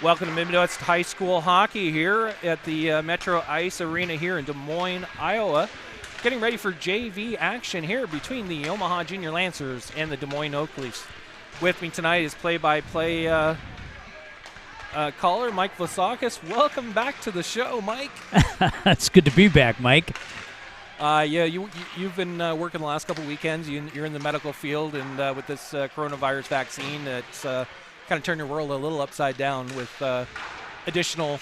Welcome to Midwest High School Hockey here at the Metro Ice Arena here in Des Moines, Iowa. Getting ready for JV action here between the Omaha Junior Lancers and the Des Moines Oak Leafs. With me tonight is play-by-play caller Mike Vlasakis. Welcome back to the show, Mike. It's good to be back, Mike. You've been working the last couple weekends. You're in the medical field, and with this coronavirus vaccine, it's kind of turned your world a little upside down with additional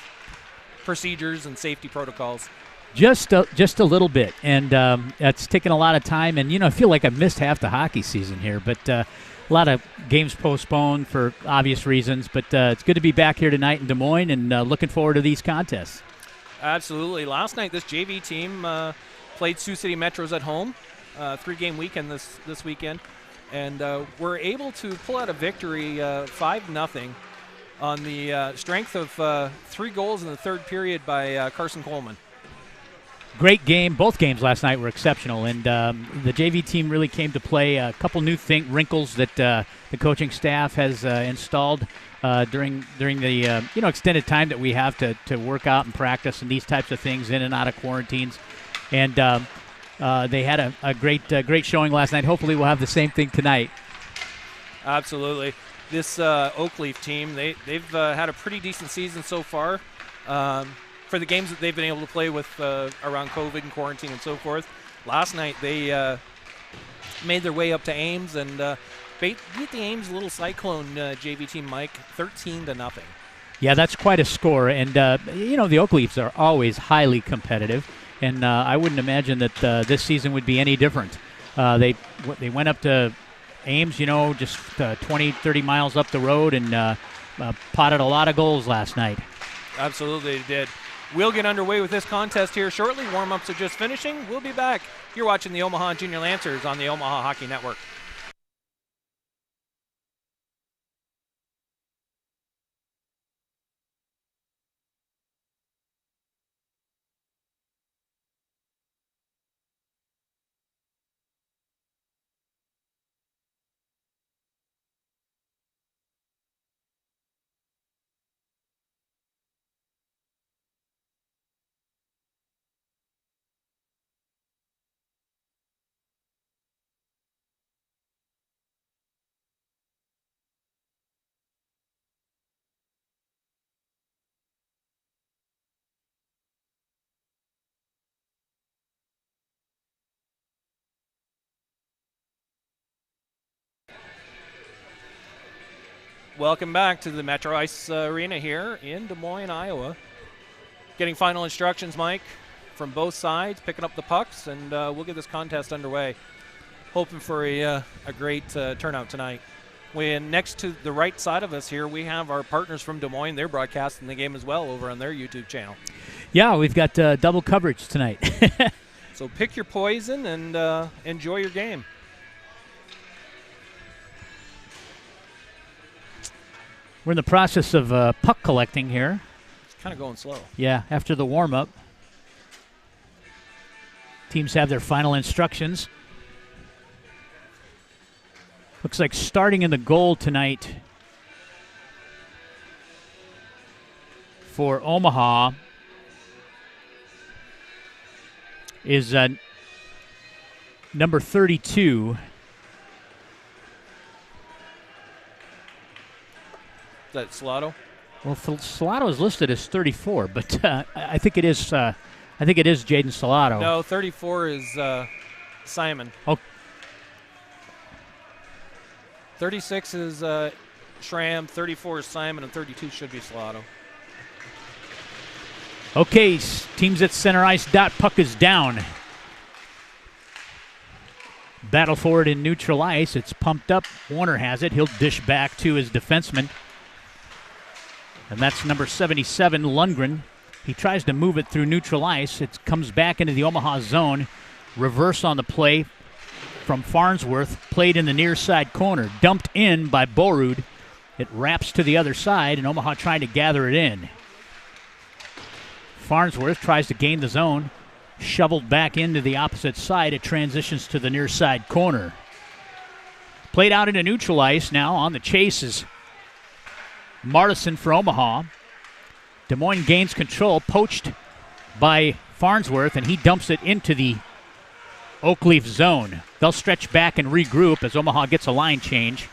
procedures and safety protocols. Just a little bit, and it's taken a lot of time. And I feel like I've missed half the hockey season here, but a lot of games postponed for obvious reasons. But it's good to be back here tonight in Des Moines, and looking forward to these contests. Absolutely. Last night, this JV team played Sioux City Metros at home, 3-game weekend this weekend, and were able to pull out a victory 5-0 on the strength of 3 goals in the third period by Carson Coleman. Great game. Both games last night were exceptional, and the JV team really came to play. A couple new wrinkles that the coaching staff has installed during the extended time that we have to work out and practice and these types of things in and out of quarantines. And they had a great showing last night. Hopefully we'll have the same thing tonight. Absolutely. This Oak Leaf team, they've had a pretty decent season so far. For the games that they've been able to play with around COVID and quarantine and so forth. Last night they made their way up to Ames and beat the Ames Little Cyclone JV team, Mike, 13-0. Yeah, that's quite a score. And, the Oak Leafs are always highly competitive. And I wouldn't imagine that this season would be any different. They went up to Ames, just 20, 30 miles up the road and potted a lot of goals last night. Absolutely, they did. We'll get underway with this contest here shortly. Warm-ups are just finishing. We'll be back. You're watching the Omaha Junior Lancers on the Omaha Hockey Network. Welcome back to the Metro Ice Arena here in Des Moines, Iowa. Getting final instructions, Mike, from both sides, picking up the pucks, and we'll get this contest underway. Hoping for a great turnout tonight. Next to the right side of us here, we have our partners from Des Moines. They're broadcasting the game as well over on their YouTube channel. Yeah, we've got double coverage tonight. So pick your poison and enjoy your game. We're in the process of puck collecting here. It's kind of going slow. Yeah, after the warm-up. Teams have their final instructions. Looks like starting in the goal tonight for Omaha is number 32. Is that Salato? Well, Salato is listed as 34, but I think it is. Jaden Salato. No, 34 is Simon. Oh. 36 is Schramm. 34 is Simon, and 32 should be Salato. Okay, teams at center ice. Puck is down. Battle for it in neutral ice. It's pumped up. Warner has it. He'll dish back to his defenseman. And that's number 77, Lundgren. He tries to move it through neutral ice. It comes back into the Omaha zone. Reverse on the play from Farnsworth. Played in the near side corner. Dumped in by Borud. It wraps to the other side, and Omaha trying to gather it in. Farnsworth tries to gain the zone. Shoveled back into the opposite side. It transitions to the near side corner. Played out into neutral ice now on the chase is Martison for Omaha. Des Moines gains control, poached by Farnsworth, and he dumps it into the Oakleaf zone. They'll stretch back and regroup as Omaha gets a line change.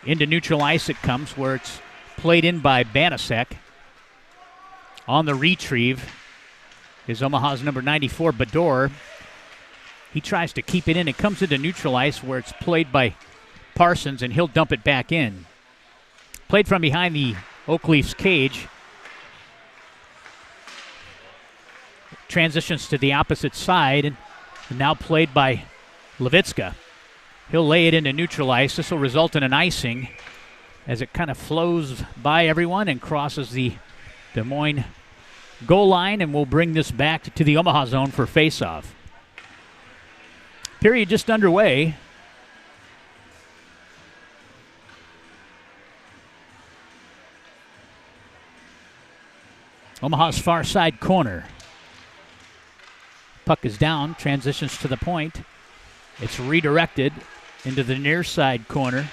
Into neutral ice it comes, where it's played in by Banasek. On the retrieve is Omaha's number 94, Bador. He tries to keep it in. It comes into neutral ice where it's played by Parsons, and he'll dump it back in. Played from behind the Oakleaf's cage. Transitions to the opposite side, and now played by Levitska. He'll lay it into neutral ice. This will result in an icing as it kind of flows by everyone and crosses the Des Moines goal line, and we'll bring this back to the Omaha zone for faceoff. Period just underway. Omaha's far side corner. Puck is down, transitions to the point. It's redirected into the near side corner.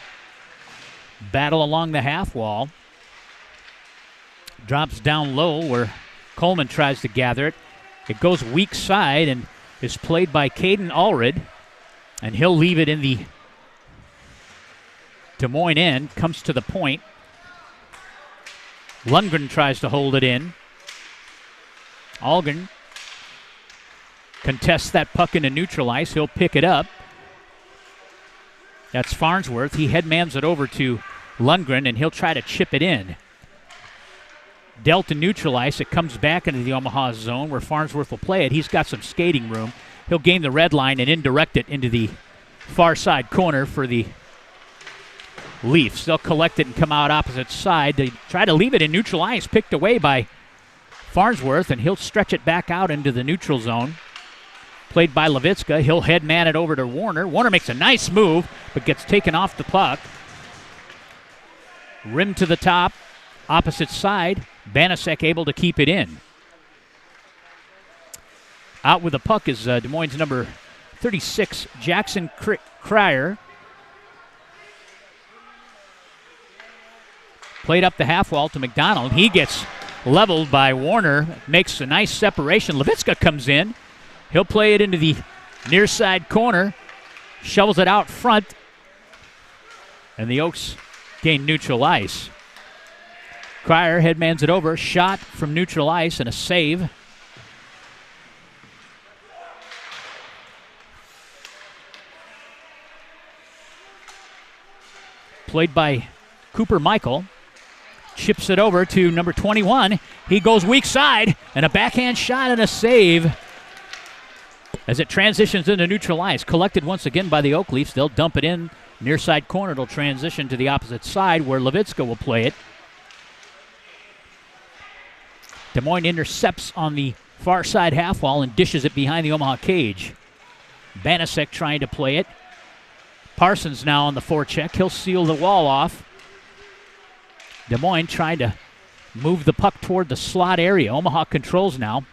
Battle along the half wall. Drops down low where Coleman tries to gather it. It goes weak side and is played by Caden Allred. And he'll leave it in the Des Moines end. Comes to the point. Lundgren tries to hold it in. Algren contests that puck into neutral ice. He'll pick it up. That's Farnsworth. He headmans it over to Lundgren, and he'll try to chip it in. Dealt to neutral ice. It comes back into the Omaha zone where Farnsworth will play it. He's got some skating room. He'll gain the red line and indirect it into the far side corner for the Leafs. They'll collect it and come out opposite side. They try to leave it in neutral ice. Picked away by Farnsworth, and he'll stretch it back out into the neutral zone. Played by Levitska. He'll headman it over to Warner. Warner makes a nice move, but gets taken off the puck. Rim to the top, opposite side. Banasek able to keep it in. Out with the puck is Des Moines' number 36, Jackson Cryer. Played up the half wall to McDonald. He gets leveled by Warner. Makes a nice separation. Levitska comes in. He'll play it into the near side corner. Shovels it out front. And the Oaks gain neutral ice. Cryer headmans it over. Shot from neutral ice and a save. Played by Cooper Michael. Chips it over to number 21. He goes weak side, and a backhand shot and a save as it transitions into neutral ice. Collected once again by the Oak Leafs. They'll dump it in. Near side corner. It'll transition to the opposite side where Levitska will play it. Des Moines intercepts on the far side half wall and dishes it behind the Omaha cage. Banasek trying to play it. Parsons now on the forecheck. He'll seal the wall off. Des Moines trying to move the puck toward the slot area. Omaha controls now.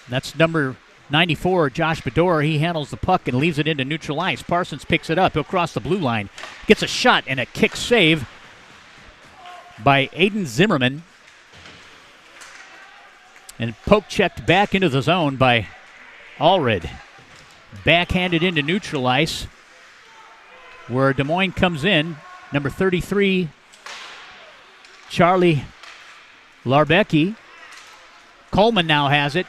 That's number 94, Josh Bador. He handles the puck and leaves it into neutral ice. Parsons picks it up. He'll cross the blue line. Gets a shot and a kick save by Aiden Zimmerman. And poke checked back into the zone by Allred. Backhanded into neutral ice where Des Moines comes in. Number 33, Charlie Larbecki. Coleman now has it.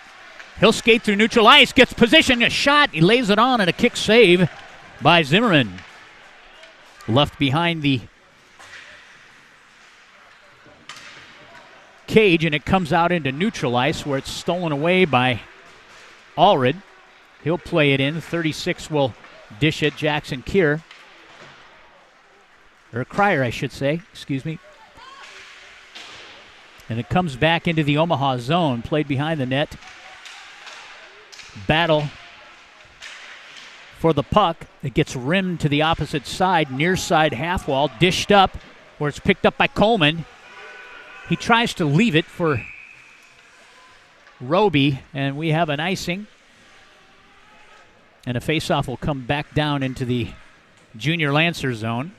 He'll skate through neutral ice, gets position, a shot. He lays it on and a kick save by Zimmerman. Left behind the cage, and it comes out into neutral ice where it's stolen away by Allred. He'll play it in. 36 will dish it. Jackson Cryer, I should say. Excuse me. And it comes back into the Omaha zone. Played behind the net. Battle for the puck. It gets rimmed to the opposite side. Near side half wall. Dished up where it's picked up by Coleman. He tries to leave it for Roby. And we have an icing. And a faceoff will come back down into the junior Lancer zone.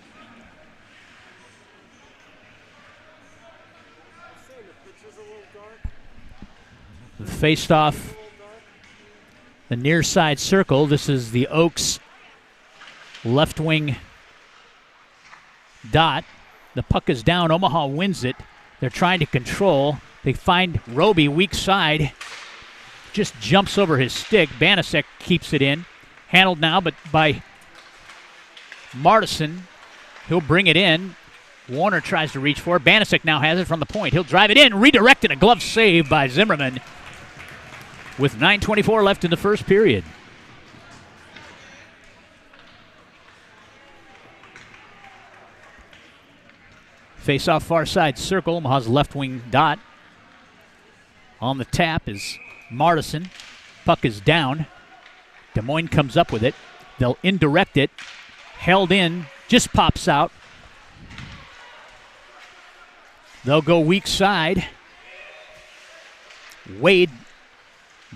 Faced off the near side circle. This is the Oaks left wing dot. The puck is down. Omaha wins it. They're trying to control. They find Roby weak side. Just jumps over his stick. Banasek keeps it in. Handled now, but by Martison. He'll bring it in. Warner tries to reach for it. Banasek now has it from the point. He'll drive it in. Redirected. A glove save by Zimmerman with 9:24 left in the first period. Face off far side circle. Omaha's left wing dot. On the tap is Martison. Puck is down. Des Moines comes up with it. They'll indirect it. Held in. Just pops out. They'll go weak side. Wade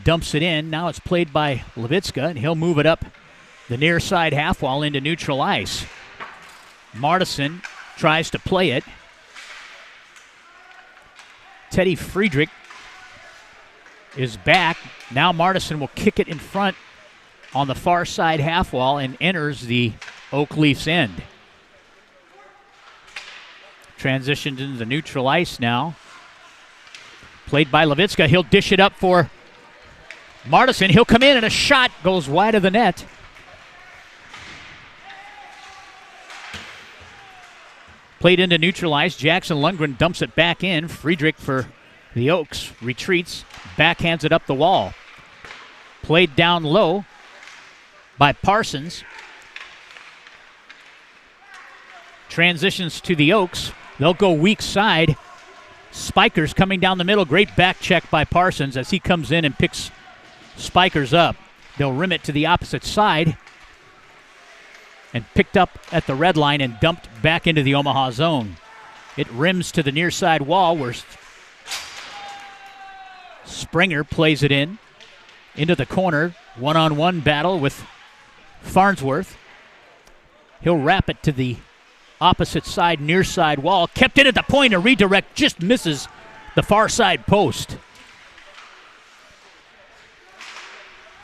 dumps it in. Now it's played by Levitska, and he'll move it up the near side half wall into neutral ice. Martison tries to play it. Teddy Friedrich is back. Now Martison will kick it in front on the far side half wall and enters the Oak Leafs end. Transitions into the neutral ice now. Played by Levitska. He'll dish it up for Martison. He'll come in and a shot goes wide of the net. Played into neutral ice. Jackson Lundgren dumps it back in. Friedrich for the Oaks retreats. Backhands it up the wall. Played down low by Parsons. Transitions to the Oaks. They'll go weak side. Spikers coming down the middle. Great back check by Parsons as he comes in and picks Spikers up. They'll rim it to the opposite side. And picked up at the red line and dumped back into the Omaha zone. It rims to the near side wall where Springer plays it in. Into the corner. One-on-one battle with Farnsworth. He'll wrap it to the opposite side, near side wall. Kept it at the point. A redirect just misses the far side post.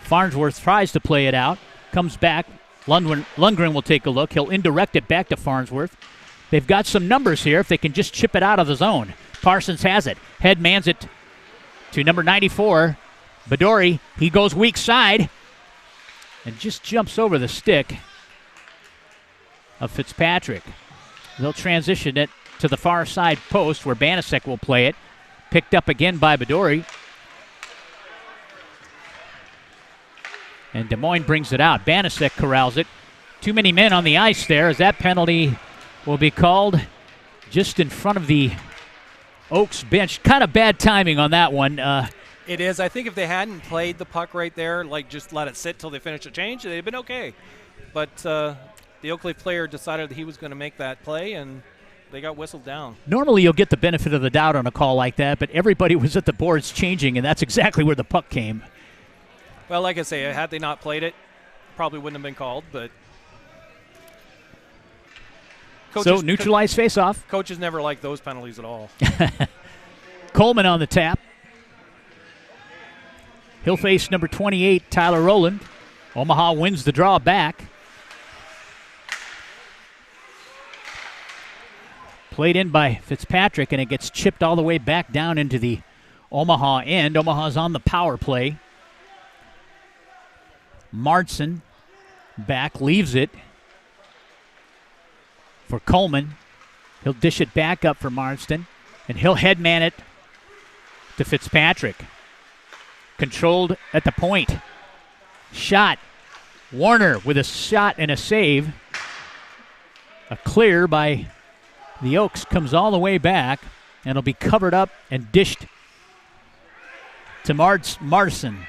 Farnsworth tries to play it out. Comes back. Lundgren will take a look. He'll indirect it back to Farnsworth. They've got some numbers here if they can just chip it out of the zone. Parsons has it. Headmans it to number 94, Badori. He goes weak side and just jumps over the stick of Fitzpatrick. They'll transition it to the far side post where Banasek will play it. Picked up again by Badori. And Des Moines brings it out. Banasek corrals it. Too many men on the ice there as that penalty will be called just in front of the Oaks bench. Kind of bad timing on that one. It is. I think if they hadn't played the puck right there, like just let it sit till they finish the change, they'd have been okay. But the Oak Leaf player decided that he was going to make that play, and they got whistled down. Normally you'll get the benefit of the doubt on a call like that, but everybody was at the boards changing, and that's exactly where the puck came. Well, like I say, had they not played it, probably wouldn't have been called, but so neutralized face-off. Coaches never like those penalties at all. Coleman on the tap. He'll face number 28, Tyler Rowland. Omaha wins the draw back. Played in by Fitzpatrick, and it gets chipped all the way back down into the Omaha end. Omaha's on the power play. Martson back, leaves it for Coleman. He'll dish it back up for Marston, and he'll headman it to Fitzpatrick. Controlled at the point. Shot. Warner with a shot and a save. A clear by the Oaks comes all the way back, and it'll be covered up and dished to Martson.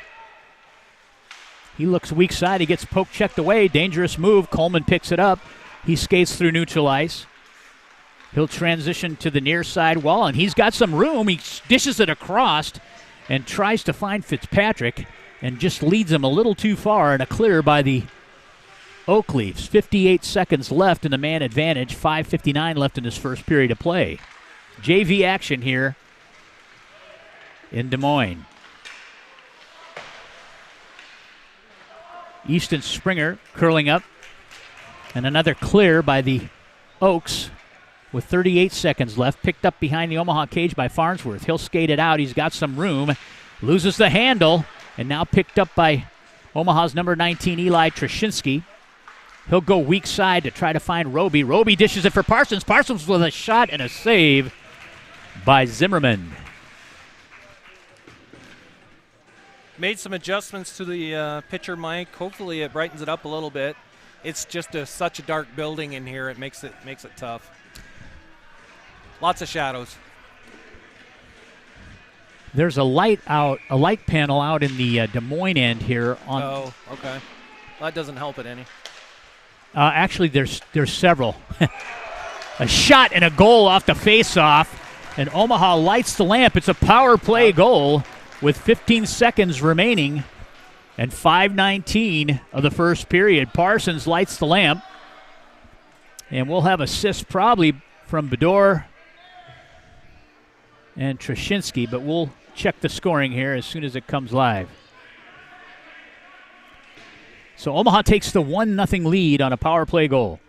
He looks weak side. He gets poke checked away. Dangerous move. Coleman picks it up. He skates through neutral ice. He'll transition to the near side wall, and he's got some room. He dishes it across and tries to find Fitzpatrick and just leads him a little too far, and a clear by the Oakleafs. 58 seconds left in the man advantage. 5:59 left in this first period of play. JV action here in Des Moines. Easton Springer curling up. And another clear by the Oaks with 38 seconds left. Picked up behind the Omaha cage by Farnsworth. He'll skate it out. He's got some room. Loses the handle. And now picked up by Omaha's number 19, Eli Trashinsky. He'll go weak side to try to find Roby. Roby dishes it for Parsons. Parsons with a shot and a save by Zimmerman. Made some adjustments to the pitcher, Mike. Hopefully it brightens it up a little bit. It's just such a dark building in here. It makes it tough. Lots of shadows. There's a light panel out in the Des Moines end here. Oh, okay. Well, that doesn't help it any. Actually, there's several. A shot and a goal off the face-off, and Omaha lights the lamp. It's a power play goal with 15 seconds remaining and 5:19 of the first period. Parsons lights the lamp, and we'll have assists probably from Bedore and Trashinsky, but we'll check the scoring here as soon as it comes live. So Omaha takes the 1-0 lead on a power play goal.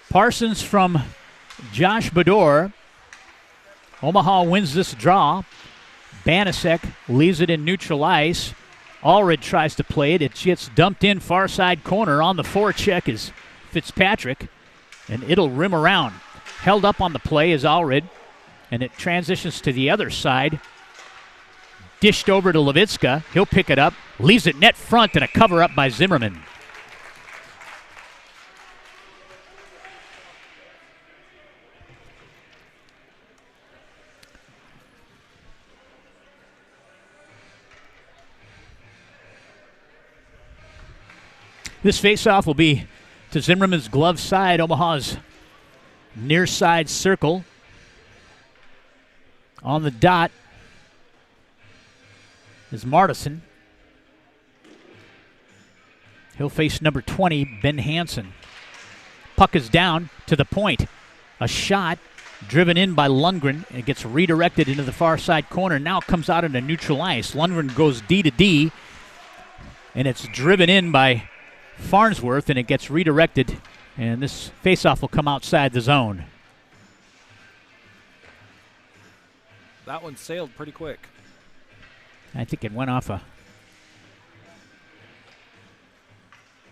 Parsons from Josh Bedore. Omaha wins this draw. Banasek leaves it in neutral ice. Allred tries to play it. It gets dumped in far side corner. On the forecheck is Fitzpatrick, and it'll rim around. Held up on the play is Allred, and it transitions to the other side. Dished over to Levitska. He'll pick it up. Leaves it net front, and a cover up by Zimmerman. This faceoff will be to Zimmerman's glove side, Omaha's near side circle. On the dot is Martison. He'll face number 20, Ben Hansen. Puck is down to the point. A shot driven in by Lundgren. It gets redirected into the far side corner. Now comes out into neutral ice. Lundgren goes D to D, and it's driven in by Farnsworth, and it gets redirected, and this faceoff will come outside the zone. That one sailed pretty quick. I think it went off a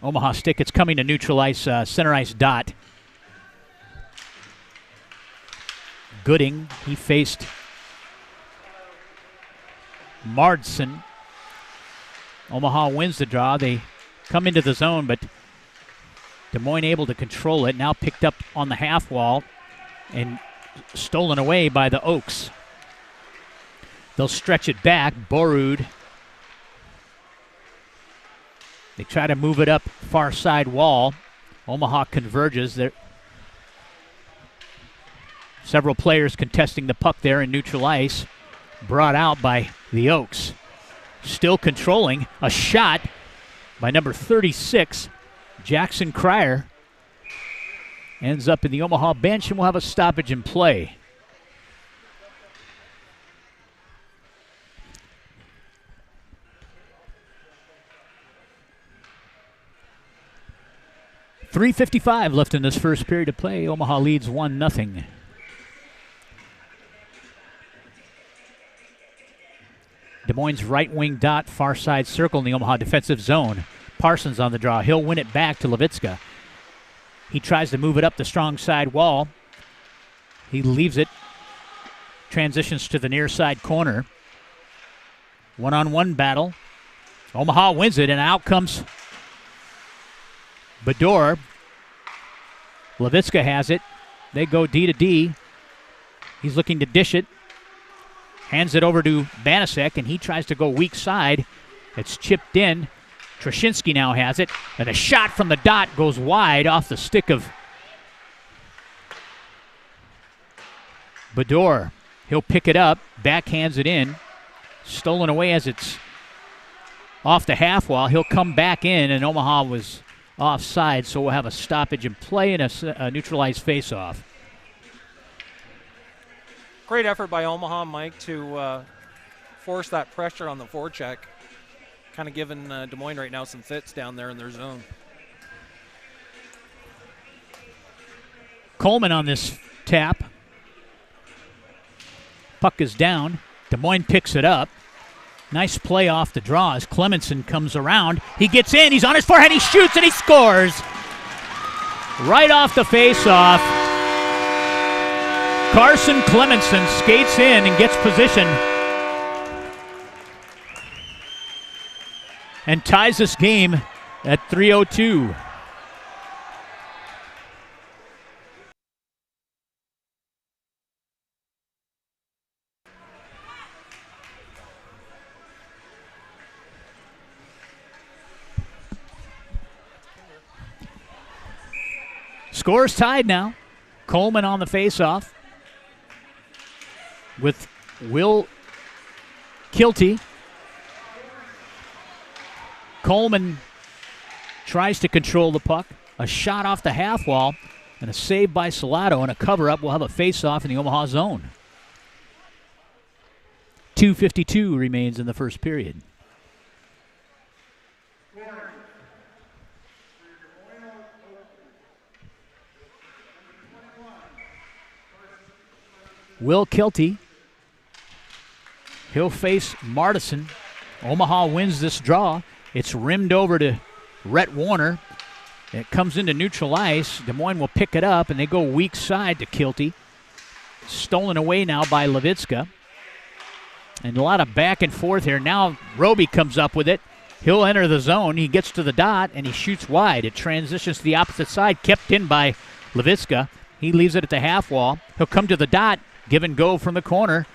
Omaha stick. It's coming to neutral ice, center ice dot. Gooding, he faced Mardson. Omaha wins the draw. They come into the zone, but Des Moines able to control it. Now picked up on the half wall and stolen away by the Oaks. They'll stretch it back. Borud. They try to move it up far side wall. Omaha converges. There several players contesting the puck there in neutral ice. Brought out by the Oaks. Still controlling. A shot by number 36, Jackson Cryer. Ends up in the Omaha bench, and we'll have a stoppage in play. .355 left in this first period of play. Omaha leads 1-0. Des Moines right wing dot, far side circle in the Omaha defensive zone. Parsons on the draw. He'll win it back to Levitska. He tries to move it up the strong side wall. He leaves it. Transitions to the near side corner. One-on-one battle. Omaha wins it, and out comes Bedore. Levitska has it. They go D to D. He's looking to dish it. Hands it over to Banasek, and he tries to go weak side. It's chipped in. Trashinsky now has it, and a shot from the dot goes wide off the stick of Bador, he'll pick it up, backhands it in. Stolen away as it's off the half wall. He'll come back in, and Omaha was offside, so we'll have a stoppage in play and a neutralized face-off. Great effort by Omaha, Mike, to force that pressure on the forecheck. Kind of giving Des Moines right now some fits down there in their zone. Coleman on this tap. Puck is down. Des Moines picks it up. Nice play off the draw as Clemenson comes around. He gets in, he's on his forehand, he shoots, and he scores! Right off the face-off. Carson Clemenson skates in and gets position and ties this game at 3:02. Scores tied now. Coleman on the faceoff with Will Kilty. Coleman tries to control the puck. A shot off the half wall and a save by Salato, and a cover-up. We'll have a face-off in the Omaha zone. 2:52 remains in the first period. Will Kilty. He'll face Martison. Omaha wins this draw. It's rimmed over to Rhett Warner. It comes into neutral ice. Des Moines will pick it up, and they go weak side to Kilty. Stolen away now by Levitska. And a lot of back and forth here. Now Roby comes up with it. He'll enter the zone. He gets to the dot, and he shoots wide. It transitions to the opposite side, kept in by Levitska. He leaves it at the half wall. He'll come to the dot. Give and go from the corner.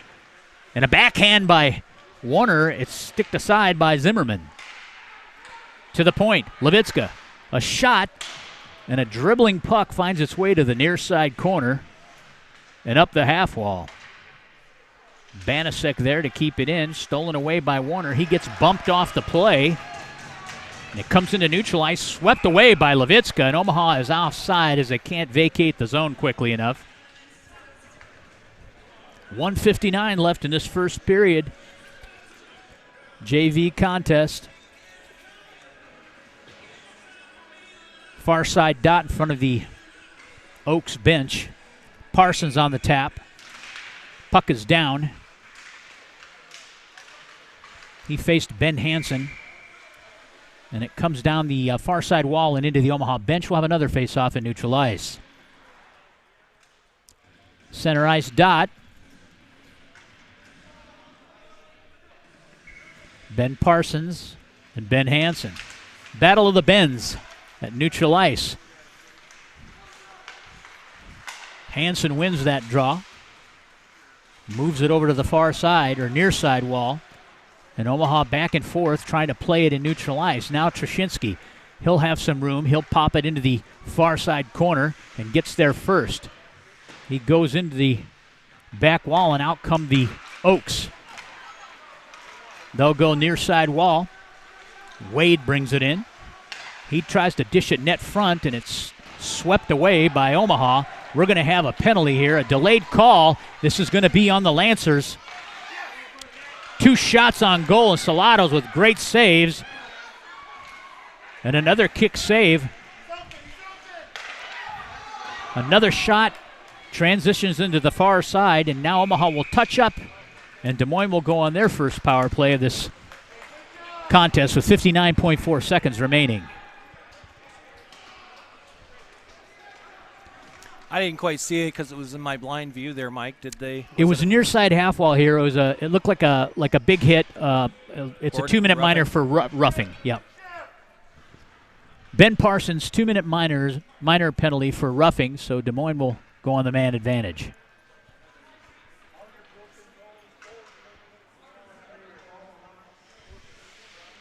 And a backhand by Warner. It's sticked aside by Zimmerman. To the point. Levitska. A shot. And a dribbling puck finds its way to the near side corner. And up the half wall. Banasek there to keep it in. Stolen away by Warner. He gets bumped off the play. And it comes into neutral ice. Swept away by Levitska. And Omaha is offside as they can't vacate the zone quickly enough. 1:59 left in this first period. JV contest. Far side dot in front of the Oaks bench. Parsons on the tap. Puck is down. He faced Ben Hansen. And it comes down the far side wall and into the Omaha bench. We'll have another face-off in neutral ice. Center ice dot. Ben Parsons and Ben Hansen. Battle of the Bens at neutral ice. Hansen wins that draw. Moves it over to the far side or near side wall. And Omaha back and forth trying to play it in neutral ice. Now Trashinsky. He'll have some room. He'll pop it into the far side corner and gets there first. He goes into the back wall and out come the Oaks. They'll go near side wall. Wade brings it in. He tries to dish it net front, and it's swept away by Omaha. We're going to have a penalty here, a delayed call. This is going to be on the Lancers. 2 shots on goal, and Salatos with great saves. And another kick save. Another shot transitions into the far side, and now Omaha will touch up. And Des Moines will go on their first power play of this contest with 59.4 seconds remaining. I didn't quite see it because it was in my blind view there, Mike. Did they? It was a near side half wall here. It looked like a big hit. It's a 2-minute minor for roughing. Yep. Ben Parsons 2-minute minor penalty for roughing. So Des Moines will go on the man advantage.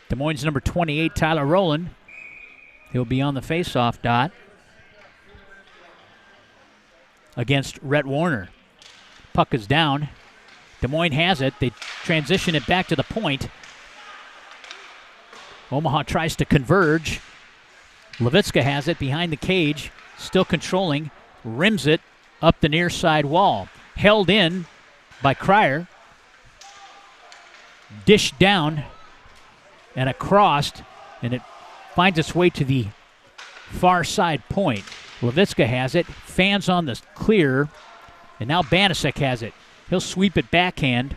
Des Moines number 28, Tyler Rowland. He'll be on the face-off dot against Rhett Warner. Puck is down. Des Moines has it. They transition it back to the point. Omaha tries to converge. Levitska has it behind the cage, still controlling, rims it up the near side wall. Held in by Cryer. Dished down and across, and it finds its way to the far side point. Levitska has it, fans on the clear, and now Banasek has it. He'll sweep it backhand.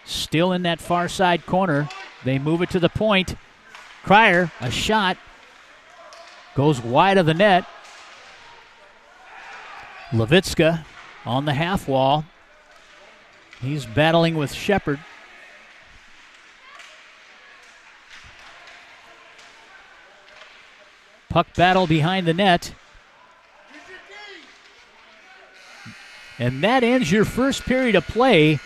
Still in that far side corner. They move it to the point. Cryer, a shot, goes wide of the net. Levitska on the half wall. He's battling with Shepard. Puck battle behind the net. And that ends your first period of play.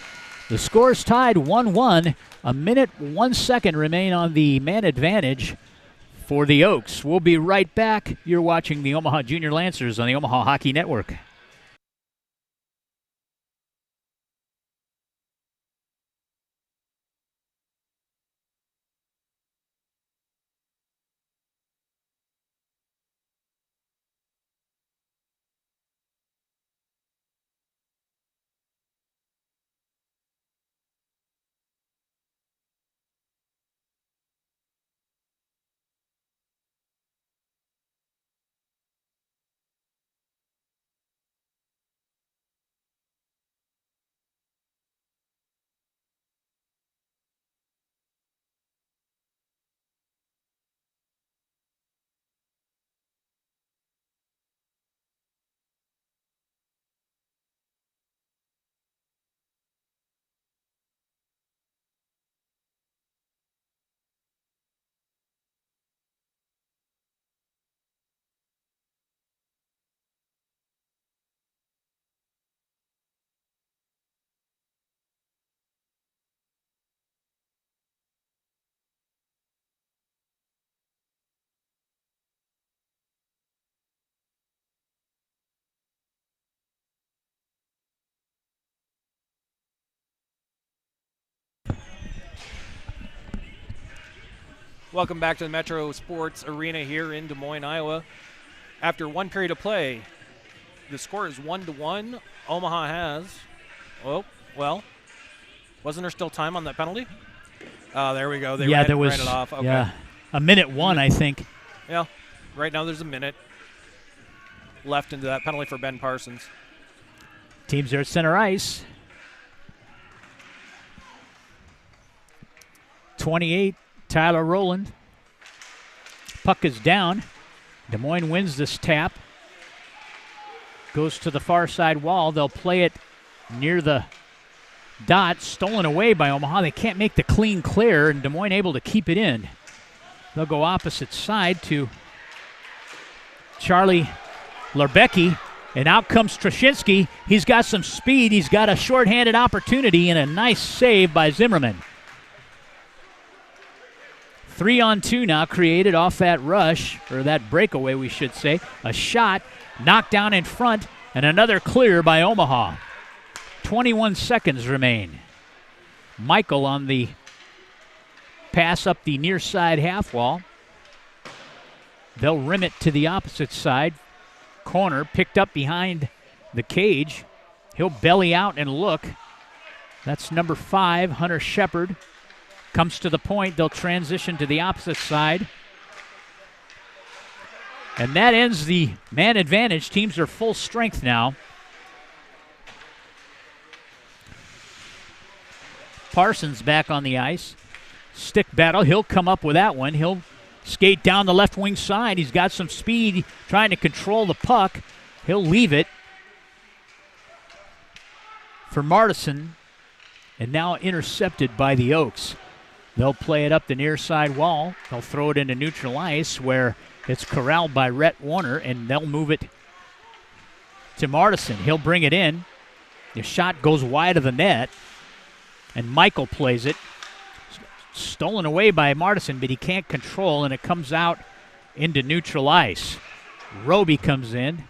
The score's tied 1-1. A minute, 1 second remain on the man advantage for the Oaks. We'll be right back. You're watching the Omaha Junior Lancers on the Omaha Hockey Network. Welcome back to the Metro Sports Arena here in Des Moines, Iowa. After one period of play, the score is 1-1. Omaha has, oh, well, wasn't there still time on that penalty? Oh, there we go. They ran it off. Okay. Yeah, a minute one, I think. Yeah, right now there's a minute left into that penalty for Ben Parsons. Teams are at center ice. 28. Tyler Rowland. Puck is down. Des Moines wins this tap. Goes to the far side wall. They'll play it near the dot. Stolen away by Omaha. They can't make the clean clear, and Des Moines able to keep it in. They'll go opposite side to Charlie Larbecki, and out comes Trashinsky. He's got some speed. He's got a shorthanded opportunity and a nice save by Zimmerman. 3-on-2 now created off that rush, or that breakaway, we should say. A shot, knocked down in front, and another clear by Omaha. 21 seconds remain. Michael on the pass up the near side half wall. They'll rim it to the opposite side. Corner picked up behind the cage. He'll belly out and look. That's number 5, Hunter Shepard. Comes to the point. They'll transition to the opposite side. And that ends the man advantage. Teams are full strength now. Parsons back on the ice. Stick battle. He'll come up with that one. He'll skate down the left wing side. He's got some speed trying to control the puck. He'll leave it for Martison. And now intercepted by the Oaks. They'll play it up the near side wall. They'll throw it into neutral ice where it's corralled by Rhett Warner, and they'll move it to Martison. He'll bring it in. The shot goes wide of the net, and Michael plays it. Stolen away by Martison, but he can't control, and it comes out into neutral ice. Roby comes in,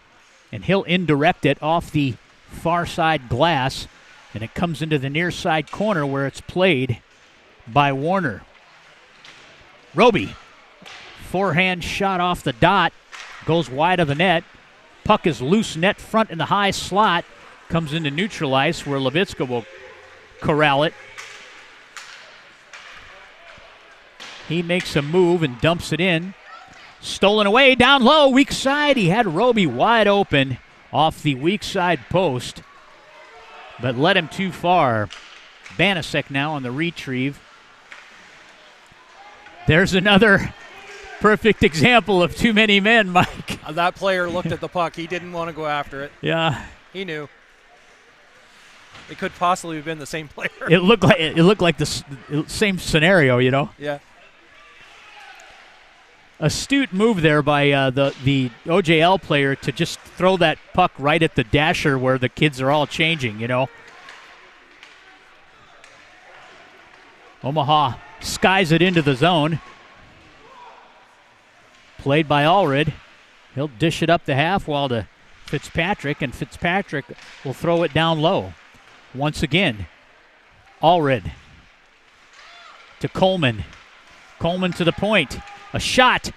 and he'll indirect it off the far side glass, and it comes into the near side corner where it's played by Warner. Roby, forehand shot off the dot, goes wide of the net. Puck is loose net front in the high slot, comes into neutral ice where Levitska will corral it. He makes a move and dumps it in. Stolen away, down low, weak side. He had Roby wide open off the weak side post, but led him too far. Banasek now on the retrieve. There's another perfect example of too many men, Mike. That player looked at the puck. He didn't want to go after it. Yeah. He knew. It could possibly have been the same player. It looked like the same scenario, you know? Yeah. Astute move there by the OJL player to just throw that puck right at the dasher where the kids are all changing, you know. Omaha skies it into the zone. Played by Allred. He'll dish it up the half wall to Fitzpatrick, and Fitzpatrick will throw it down low. Once again, Allred to Coleman. Coleman to the point. A shot,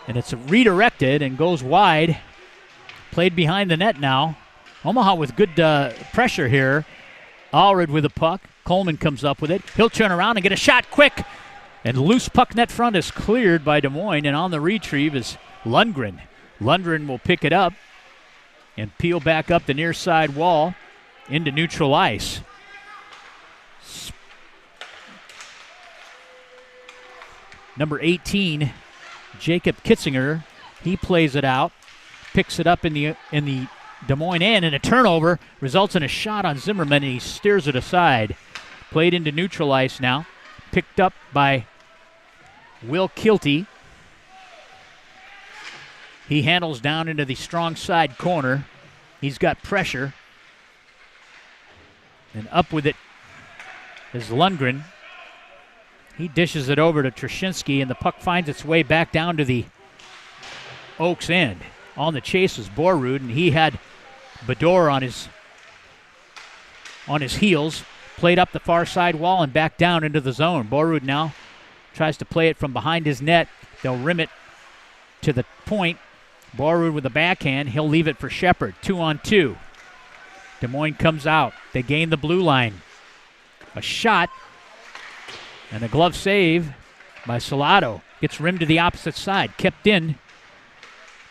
and it's redirected and goes wide. Played behind the net now. Omaha with good pressure here. Allred with the puck. Coleman comes up with it. He'll turn around and get a shot quick. And loose puck net front is cleared by Des Moines, and on the retrieve is Lundgren. Lundgren will pick it up and peel back up the near side wall into neutral ice. Number 18, Jacob Kitzinger, he plays it out, picks it up in the Des Moines end, and a turnover results in a shot on Zimmerman, and he steers it aside. Played into neutral ice now, picked up by Will Kilty. He handles down into the strong side corner. He's got pressure. And up with it is Lundgren. He dishes it over to Trushinsky, and the puck finds its way back down to the Oaks end. On the chase is Borrud, and he had Bador on his heels. Played up the far side wall and back down into the zone. Borrud now tries to play it from behind his net. They'll rim it to the point. Borrud with a backhand. He'll leave it for Shepard. 2-on-2. Des Moines comes out. They gain the blue line. A shot. And a glove save by Salado. Gets rimmed to the opposite side. Kept in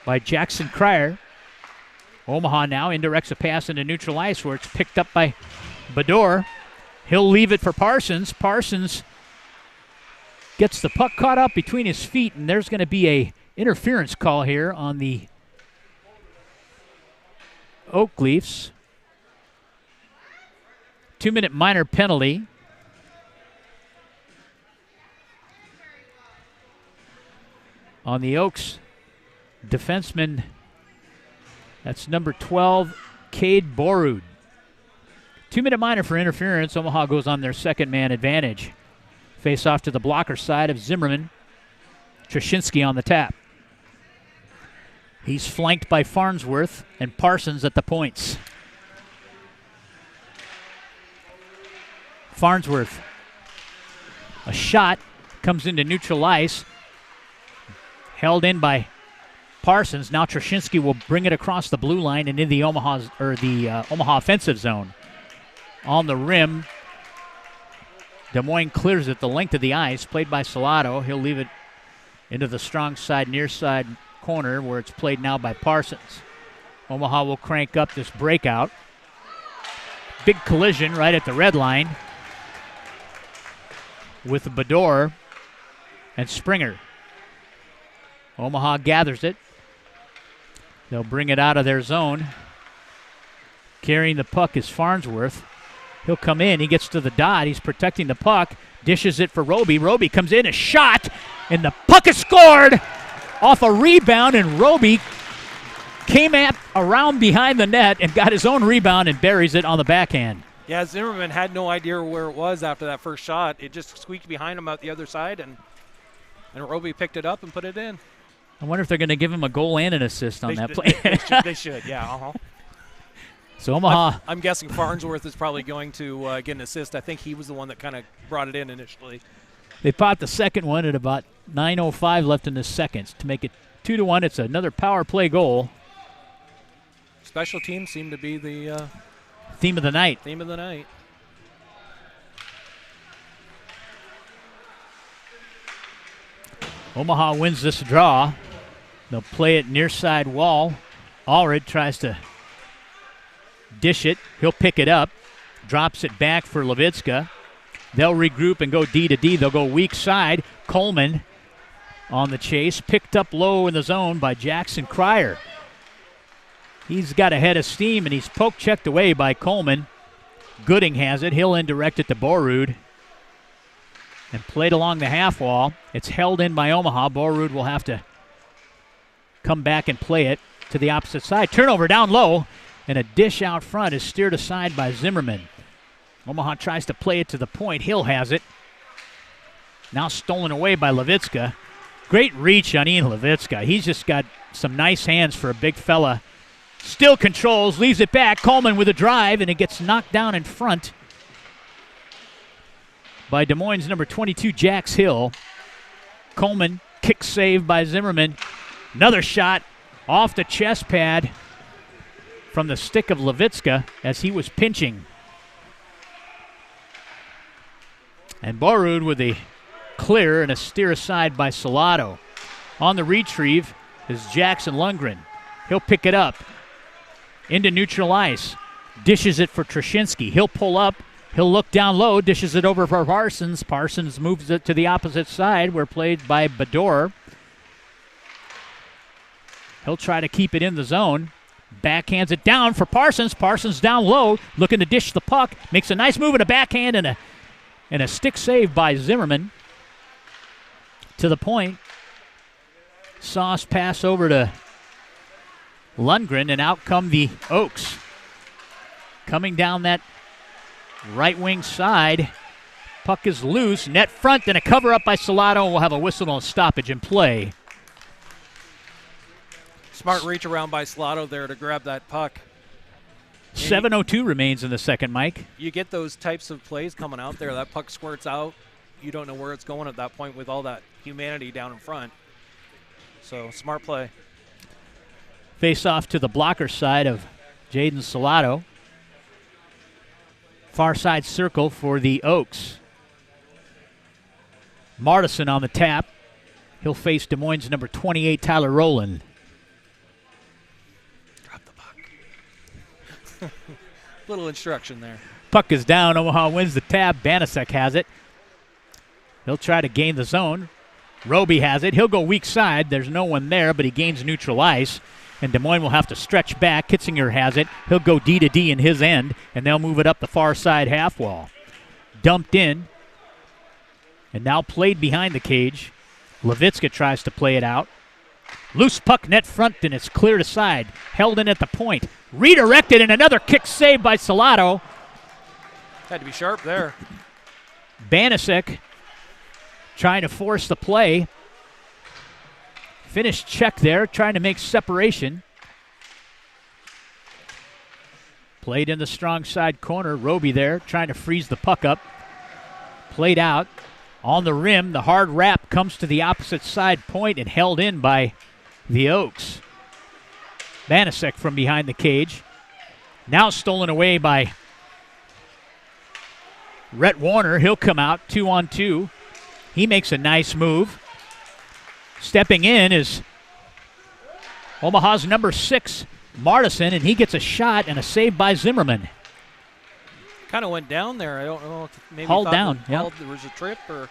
by Jackson Cryer. Omaha now indirects a pass into neutral ice where it's picked up by Bador. He'll leave it for Parsons. Parsons gets the puck caught up between his feet, and there's going to be a interference call here on the Oak Leafs. 2-minute minor penalty. On the Oaks defenseman, that's number 12, Cade Borrud. 2-minute minor for interference. Omaha goes on their second man advantage. Face off to the blocker side of Zimmerman. Trushinsky on the tap. He's flanked by Farnsworth and Parsons at the points. Farnsworth. A shot comes into neutral ice. Held in by Parsons. Now Trushinsky will bring it across the blue line and in the Omaha offensive zone. On the rim, Des Moines clears it the length of the ice, played by Salado. He'll leave it into the strong side, near side corner where it's played now by Parsons. Omaha will crank up this breakout. Big collision right at the red line with Bador and Springer. Omaha gathers it. They'll bring it out of their zone. Carrying the puck is Farnsworth. He'll come in. He gets to the dot. He's protecting the puck. Dishes it for Roby. Roby comes in, a shot, and the puck is scored off a rebound, and Roby came around behind the net and got his own rebound and buries it on the backhand. Yeah, Zimmerman had no idea where it was after that first shot. It just squeaked behind him out the other side, and Roby picked it up and put it in. I wonder if they're going to give him a goal and an assist on that play. They should, yeah. So Omaha. I'm guessing Farnsworth is probably going to get an assist. I think he was the one that kind of brought it in initially. They popped the second one at about 9:05 left in the seconds to make it 2-1. It's another power play goal. Special teams seem to be the theme of the night. Theme of the night. Omaha wins this draw. They'll play it near side wall. Allred tries to dish it. He'll pick it up. Drops it back for Levitska. They'll regroup and go D to D. They'll go weak side. Coleman on the chase. Picked up low in the zone by Jackson Cryer. He's got a head of steam, and he's poke-checked away by Coleman. Gooding has it. He'll indirect it to Borrud. And played along the half wall. It's held in by Omaha. Borrud will have to come back and play it to the opposite side. Turnover down low, and a dish out front is steered aside by Zimmerman. Omaha tries to play it to the point. Hill has it. Now stolen away by Levitska. Great reach on Ian Levitska. He's just got some nice hands for a big fella. Still controls, leaves it back. Coleman with a drive, and it gets knocked down in front by Des Moines number 22, Jax Hill. Coleman, kick save by Zimmerman. Another shot off the chest pad from the stick of Levitska as he was pinching. And Borrud with a clear and a steer aside by Salado. On the retrieve is Jackson Lundgren. He'll pick it up into neutral ice. Dishes it for Trashinsky. He'll pull up. He'll look down low. Dishes it over for Parsons. Parsons moves it to the opposite side. We're played by Bador. He'll try to keep it in the zone. Backhands it down for Parsons. Parsons down low, looking to dish the puck. Makes a nice move and a backhand and a stick save by Zimmerman. To the point. Sauce pass over to Lundgren, and out come the Oaks. Coming down that right wing side. Puck is loose. Net front and a cover up by Salado. We'll have a whistle on stoppage in play. Smart reach around by Salado there to grab that puck. 7:02 remains in the second, Mike. You get those types of plays coming out there. That puck squirts out. You don't know where it's going at that point with all that humanity down in front. So, smart play. Face off to the blocker side of Jaden Salado. Far side circle for the Oaks. Martison on the tap. He'll face Des Moines number 28, Tyler Rowland. Drop the puck. Little instruction there. Puck is down. Omaha wins the tap. Banasek has it. He'll try to gain the zone. Roby has it. He'll go weak side. There's no one there, but he gains neutral ice. And Des Moines will have to stretch back. Kitzinger has it. He'll go D to D in his end, and they'll move it up the far side half wall. Dumped in, and now played behind the cage. Levitska tries to play it out. Loose puck net front, and it's cleared aside. Held in at the point. Redirected, and another kick saved by Salado. Had to be sharp there. Banasek trying to force the play. Finished check there, trying to make separation. Played in the strong side corner. Roby there, trying to freeze the puck up. Played out. On the rim, the hard wrap comes to the opposite side point and held in by the Oaks. Banasek from behind the cage. Now stolen away by Rhett Warner. He'll come out 2-on-2. He makes a nice move. Stepping in is Omaha's number 6, Martison, and he gets a shot and a save by Zimmerman. Kind of went down there. I don't know if maybe hauled down. Yeah, there was a trip or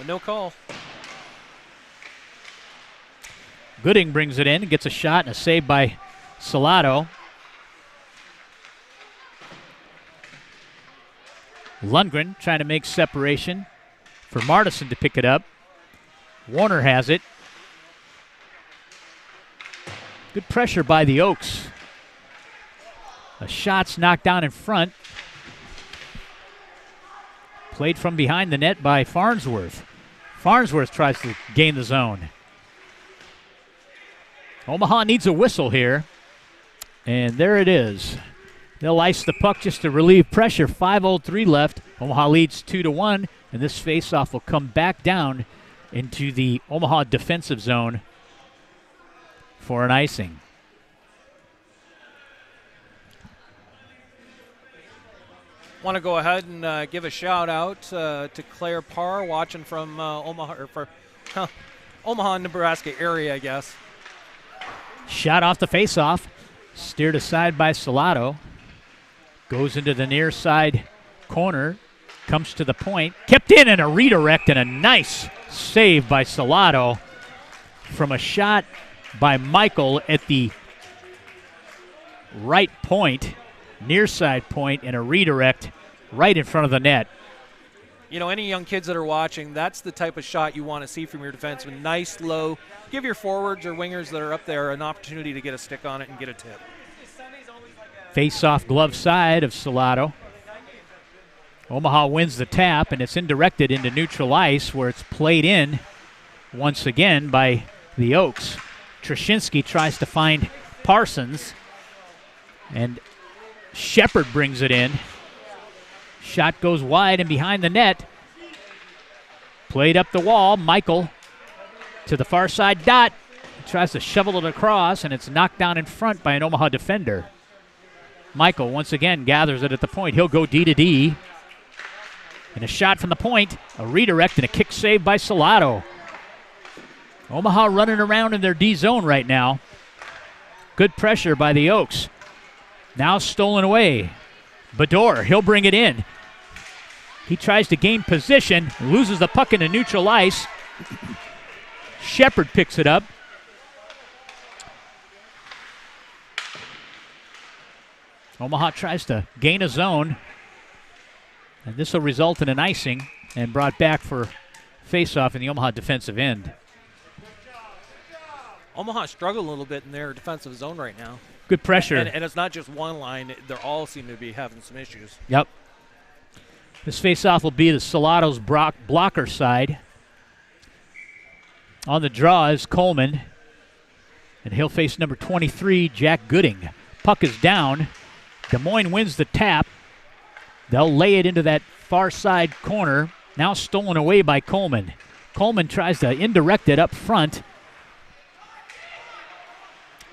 a no call. Gooding brings it in and gets a shot and a save by Salado. Lundgren trying to make separation for Martison to pick it up. Warner has it. Good pressure by the Oaks. A shot's knocked down in front. Played from behind the net by Farnsworth. Farnsworth tries to gain the zone. Omaha needs a whistle here. And there it is. They'll ice the puck just to relieve pressure. 5:03 left. Omaha leads 2-1, and this faceoff will come back down into the Omaha defensive zone for an icing. Want to go ahead and give a shout out to Claire Parr, watching from Omaha, Nebraska area, I guess. Shot off the faceoff, steered aside by Salato. Goes into the near side corner, comes to the point, kept in and a redirect, and a nice save by Salato from a shot by Michael at the right point, near side point, and a redirect right in front of the net. You know, any young kids that are watching, that's the type of shot you want to see from your defenseman. Nice, low. Give your forwards or wingers that are up there an opportunity to get a stick on it and get a tip. Face-off glove side of Salato. Omaha wins the tap, and it's indirected into neutral ice where it's played in once again by the Oaks. Trashinsky tries to find Parsons, and Shepard brings it in. Shot goes wide and behind the net. Played up the wall. Michael to the far side dot. Tries to shovel it across, and it's knocked down in front by an Omaha defender. Michael once again gathers it at the point. He'll go D to D. And a shot from the point, a redirect, and a kick save by Salato. Omaha running around in their D zone right now. Good pressure by the Oaks. Now stolen away. Bador, he'll bring it in. He tries to gain position, loses the puck into neutral ice. Shepard picks it up. Omaha tries to gain a zone, and this will result in an icing and brought back for face-off in the Omaha defensive end. Omaha struggled a little bit in their defensive zone right now. Good pressure. And it's not just one line. They all seem to be having some issues. Yep. This face-off will be the Salato's blocker side. On the draw is Coleman, and he'll face number 23, Jack Gooding. Puck is down. Des Moines wins the tap. They'll lay it into that far side corner. Now stolen away by Coleman. Coleman tries to indirect it up front.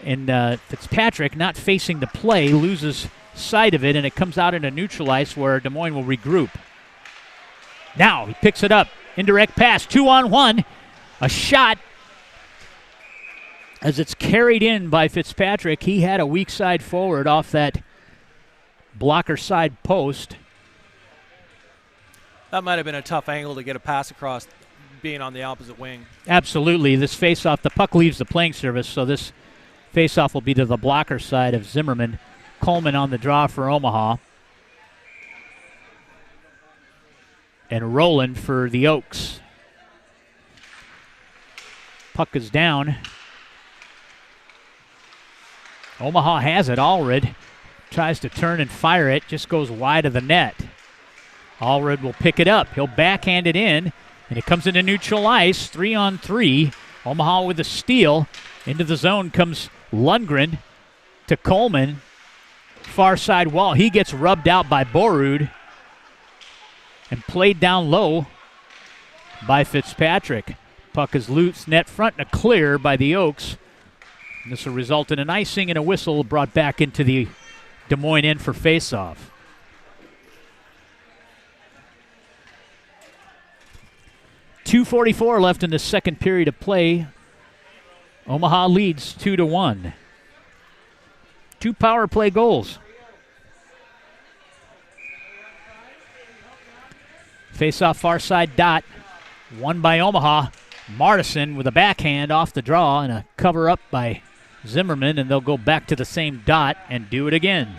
And Fitzpatrick, not facing the play, loses sight of it, and it comes out into neutral ice where Des Moines will regroup. Now he picks it up. Indirect pass, 2-on-1. A shot as it's carried in by Fitzpatrick. He had a weak side forward off that blocker side post. That might have been a tough angle to get a pass across, being on the opposite wing. Absolutely. This face-off, the puck leaves the playing surface, so this face-off will be to the blocker side of Zimmerman. Coleman on the draw for Omaha. And Rowland for the Oaks. Puck is down. Omaha has it. Allred tries to turn and fire it. Just goes wide of the net. Allred will pick it up. He'll backhand it in, and it comes into neutral ice. 3-on-3. Omaha with a steal. Into the zone comes Lundgren to Coleman. Far side wall. He gets rubbed out by Borud and played down low by Fitzpatrick. Puck is loose, net front, and a clear by the Oaks. This will result in an icing and a whistle brought back into the Des Moines end for faceoff. .244 left in the second period of play. Omaha leads 2-1. 2 power play goals. Face-off far side dot. Won by Omaha. Martison with a backhand off the draw and a cover up by Zimmerman, and they'll go back to the same dot and do it again.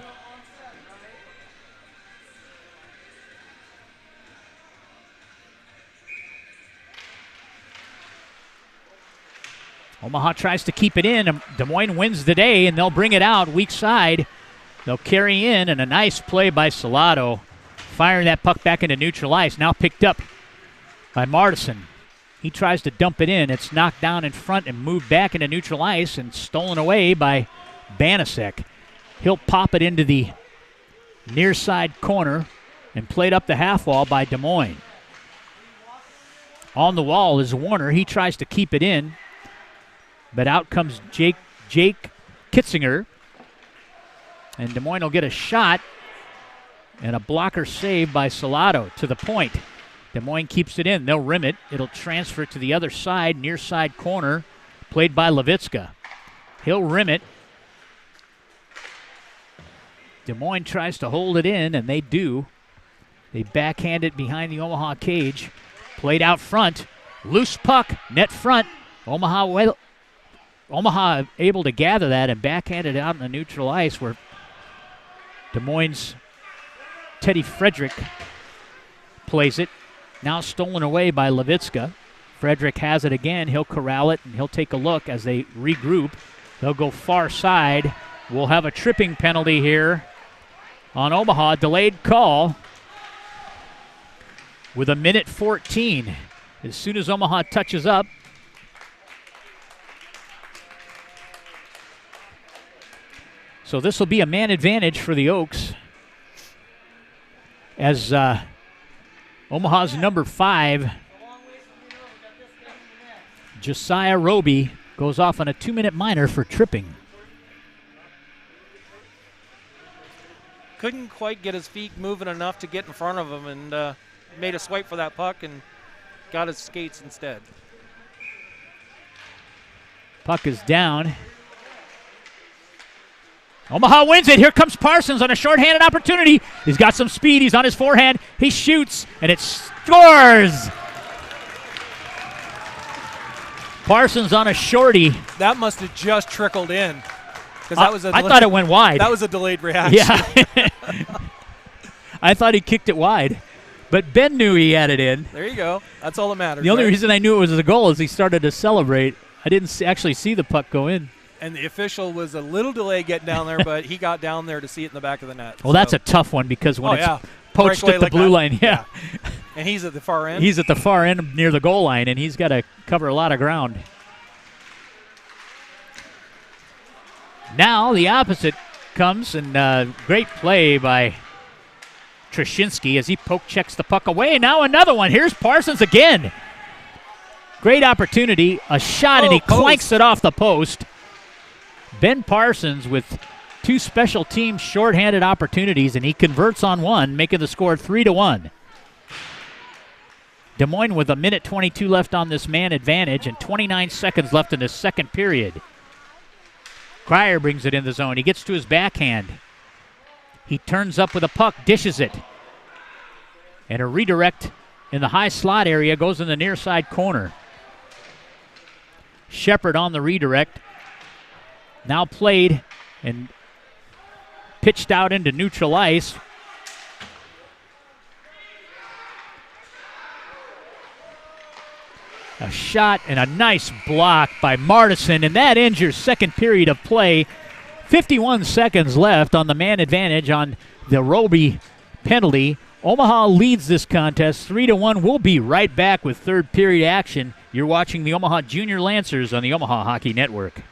Omaha tries to keep it in. Des Moines wins the day, and they'll bring it out weak side. They'll carry in, and a nice play by Salato, firing that puck back into neutral ice. Now picked up by Martison. He tries to dump it in. It's knocked down in front and moved back into neutral ice and stolen away by Banasek. He'll pop it into the near side corner and played up the half wall by Des Moines. On the wall is Warner. He tries to keep it in, but out comes Jake Kitzinger. And Des Moines will get a shot and a blocker save by Salado to the point. Des Moines keeps it in. They'll rim it. It'll transfer to the other side, near side corner, played by Levitska. He'll rim it. Des Moines tries to hold it in, and they do. They backhand it behind the Omaha cage. Played out front. Loose puck, net front. Omaha able to gather that and backhand it out in the neutral ice where Des Moines' Teddy Frederick plays it. Now stolen away by Levitska. Frederick has it again. He'll corral it, and he'll take a look as they regroup. They'll go far side. We'll have a tripping penalty here on Omaha. Delayed call with 1:14. As soon as Omaha touches up, so this will be a man advantage for the Oaks as Omaha's number 5, Josiah Roby, goes off on a 2-minute minor for tripping. Couldn't quite get his feet moving enough to get in front of him, and made a swipe for that puck and got his skates instead. Puck is down. Omaha wins it. Here comes Parsons on a shorthanded opportunity. He's got some speed. He's on his forehand. He shoots, and it scores. Parsons on a shorty. That must have just trickled in. That was I thought it went wide. That was a delayed reaction. Yeah. I thought he kicked it wide. But Ben knew he had it in. There you go. That's all that matters. The only reason I knew it was a goal is he started to celebrate. I didn't actually see the puck go in. And the official was a little delayed getting down there, but he got down there to see it in the back of the net. Well, that's a tough one because when it's poached at the like blue that. line, yeah. And he's at the far end. He's at the far end near the goal line, and he's got to cover a lot of ground. Now the opposite comes, and great play by Trashinsky as he poke checks the puck away. Now another one. Here's Parsons again. Great opportunity. A shot, and he clanks it off the post. Ben Parsons with 2 special team shorthanded opportunities, and he converts on one, making the score 3-1. Des Moines with 1:22 left on this man advantage and 29 seconds left in the second period. Cryer brings it in the zone. He gets to his backhand. He turns up with a puck, dishes it. And a redirect in the high slot area goes in the near side corner. Shepard on the redirect. Now played and pitched out into neutral ice. A shot and a nice block by Martison, and that ends your second period of play. 51 seconds left on the man advantage on the Roby penalty. Omaha leads this contest 3-1. We'll be right back with third period action. You're watching the Omaha Junior Lancers on the Omaha Hockey Network.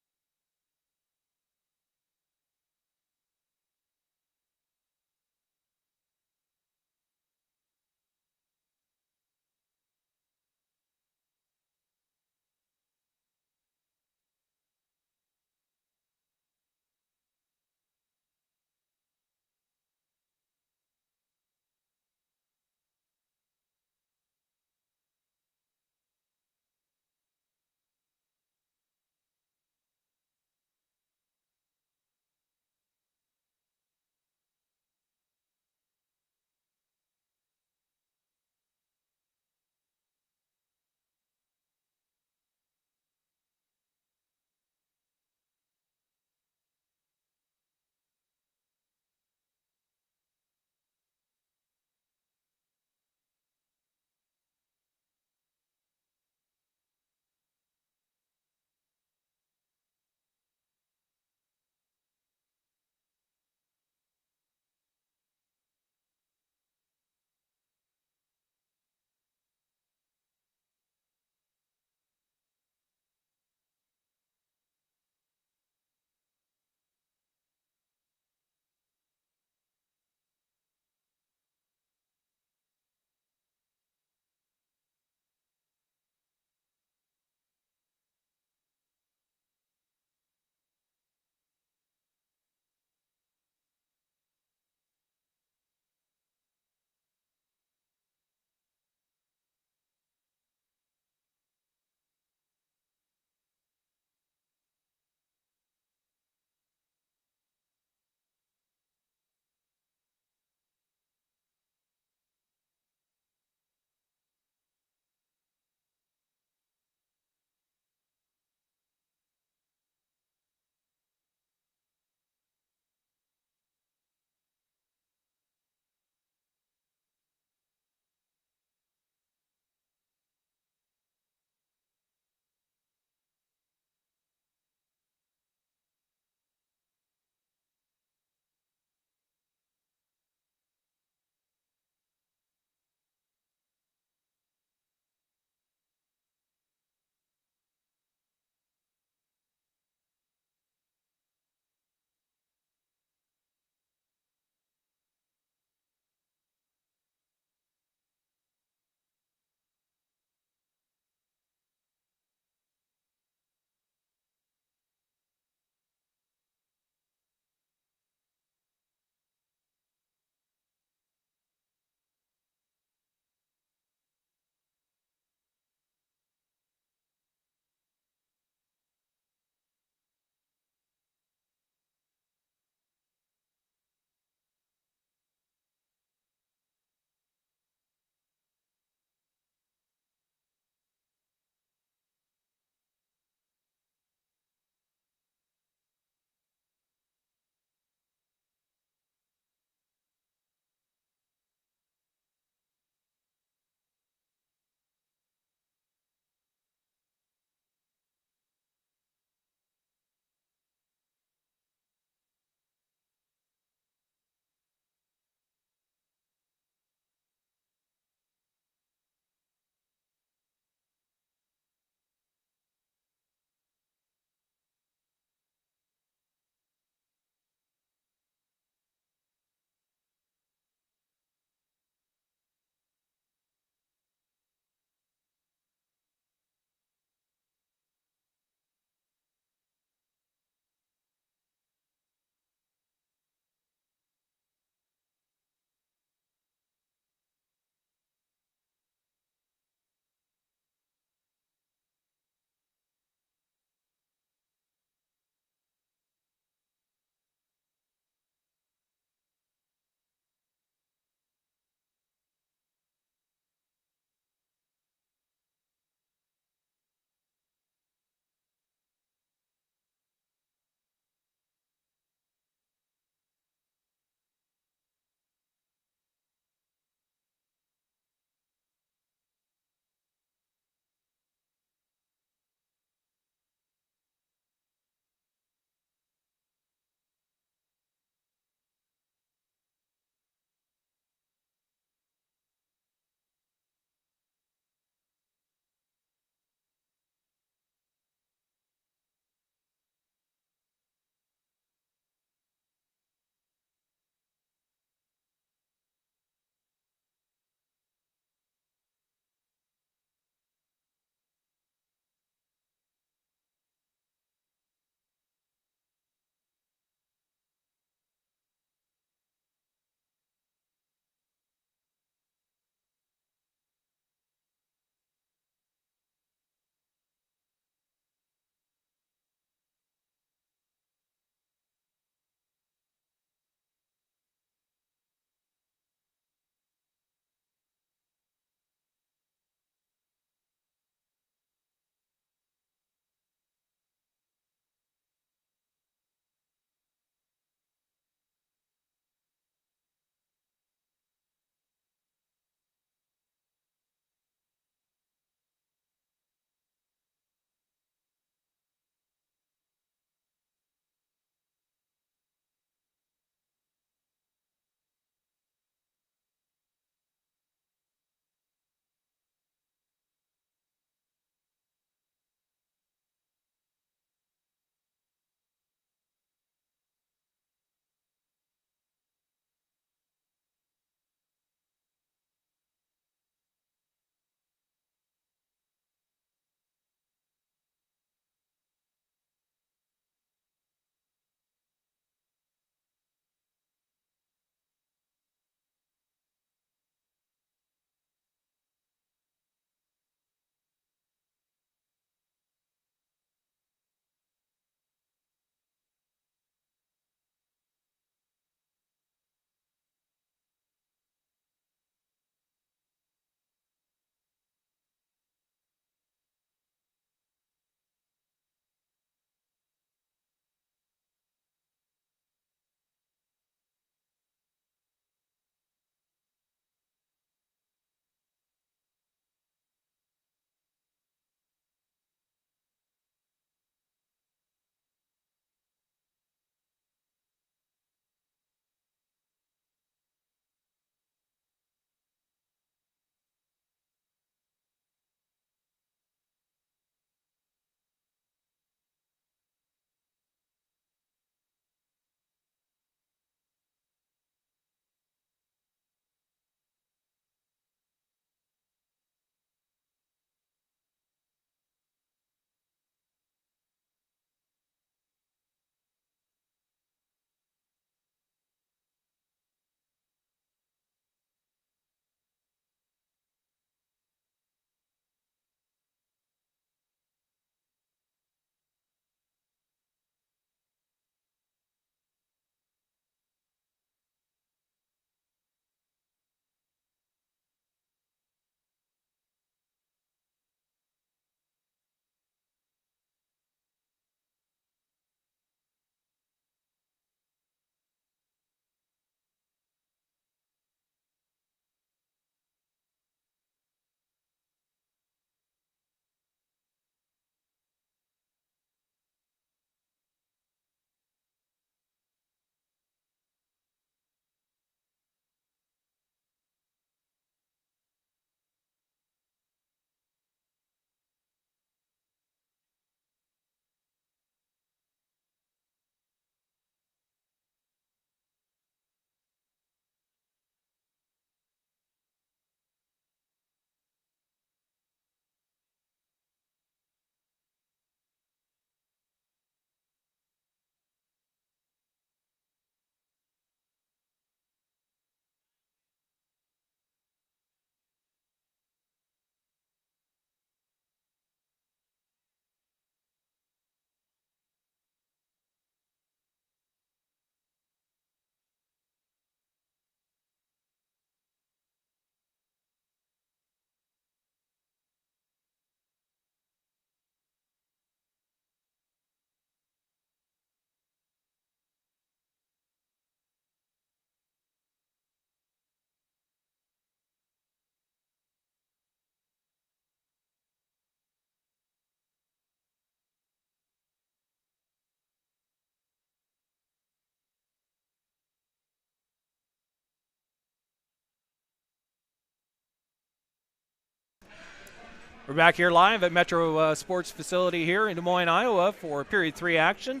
We're back here live at Metro Sports Facility here in Des Moines, Iowa for period 3 action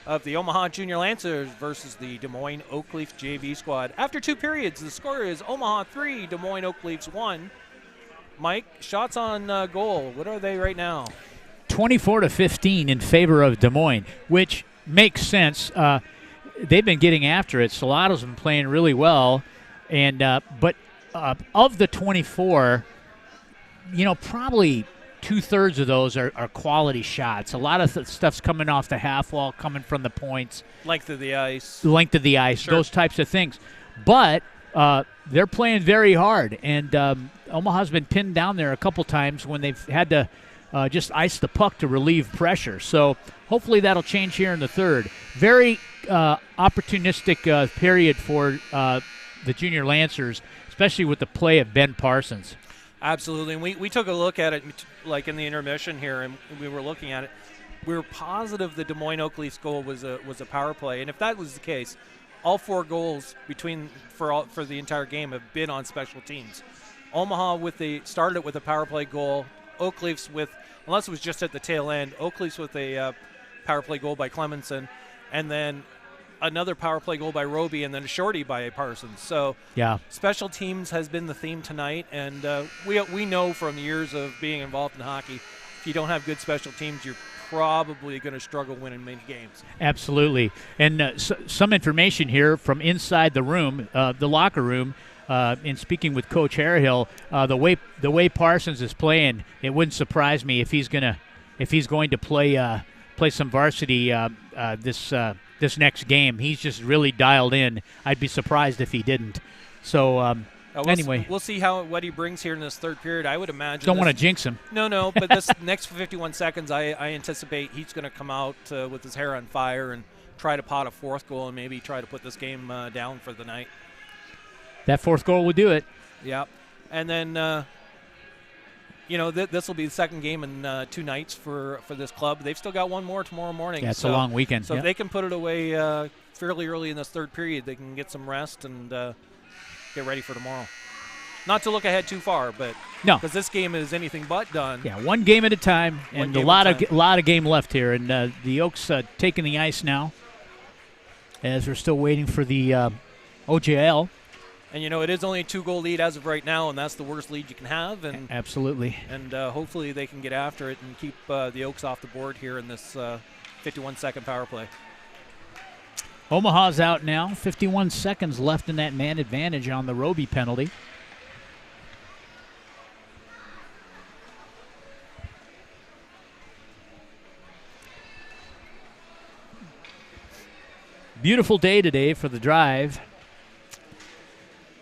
of the Omaha Junior Lancers versus the Des Moines Oakleaf JV squad. After 2 periods, the score is Omaha 3, Des Moines Oakleafs 1. Mike, shots on goal. What are they right now? 24-15 in favor of Des Moines, which makes sense. They've been getting after it. Salato's been playing really well, and but of the 24, probably 2/3 of those are quality shots. A lot of stuff's coming off the half wall, coming from the points. Length of the ice, sure. Those types of things. But they're playing very hard, and Omaha's been pinned down there a couple times when they've had to just ice the puck to relieve pressure. So hopefully that'll change here in the third. Very opportunistic period for the Junior Lancers, especially with the play of Ben Parsons. Absolutely, and we took a look at it like in the intermission here, and we were looking at it. We were positive the Des Moines Oakleaf's goal was a power play, and if that was the case, all 4 goals for the entire game have been on special teams. Omaha started with a power play goal. Oakleafs with, unless it was just at the tail end, Oakleafs with a power play goal by Clemenson, and then another power play goal by Roby, and then a shorty by Parsons. So yeah, special teams has been the theme tonight, and we know from years of being involved in hockey, if you don't have good special teams, you're probably going to struggle winning many games. Absolutely. And some information here from inside the room, the locker room, in speaking with Coach Harehill, the way Parsons is playing, it wouldn't surprise me if he's going to play some varsity this next game. He's just really dialed in. I'd be surprised if he didn't. So anyway, we'll see what he brings here in this third period. I would imagine. Don't want to jinx him. No, but this next 51 seconds, I anticipate he's going to come out with his hair on fire and try to pot a 4th goal and maybe try to put this game down for the night. That 4th goal would do it. Yeah, and then this will be the second game in 2 nights for this club. They've still got one more tomorrow morning. Yeah, it's a long weekend. So if they can put it away fairly early in this third period, they can get some rest and get ready for tomorrow. Not to look ahead too far, but no, because this game is anything but done. Yeah, one game at a time, and a lot of game left here. And the Oaks taking the ice now, as we're still waiting for the OJL. And it is only a 2-goal lead as of right now, and that's the worst lead you can have. And absolutely. And hopefully they can get after it and keep the Oaks off the board here in this 51-second power play. Omaha's out now. 51 seconds left in that man advantage on the Roby penalty. Beautiful day today for the drive.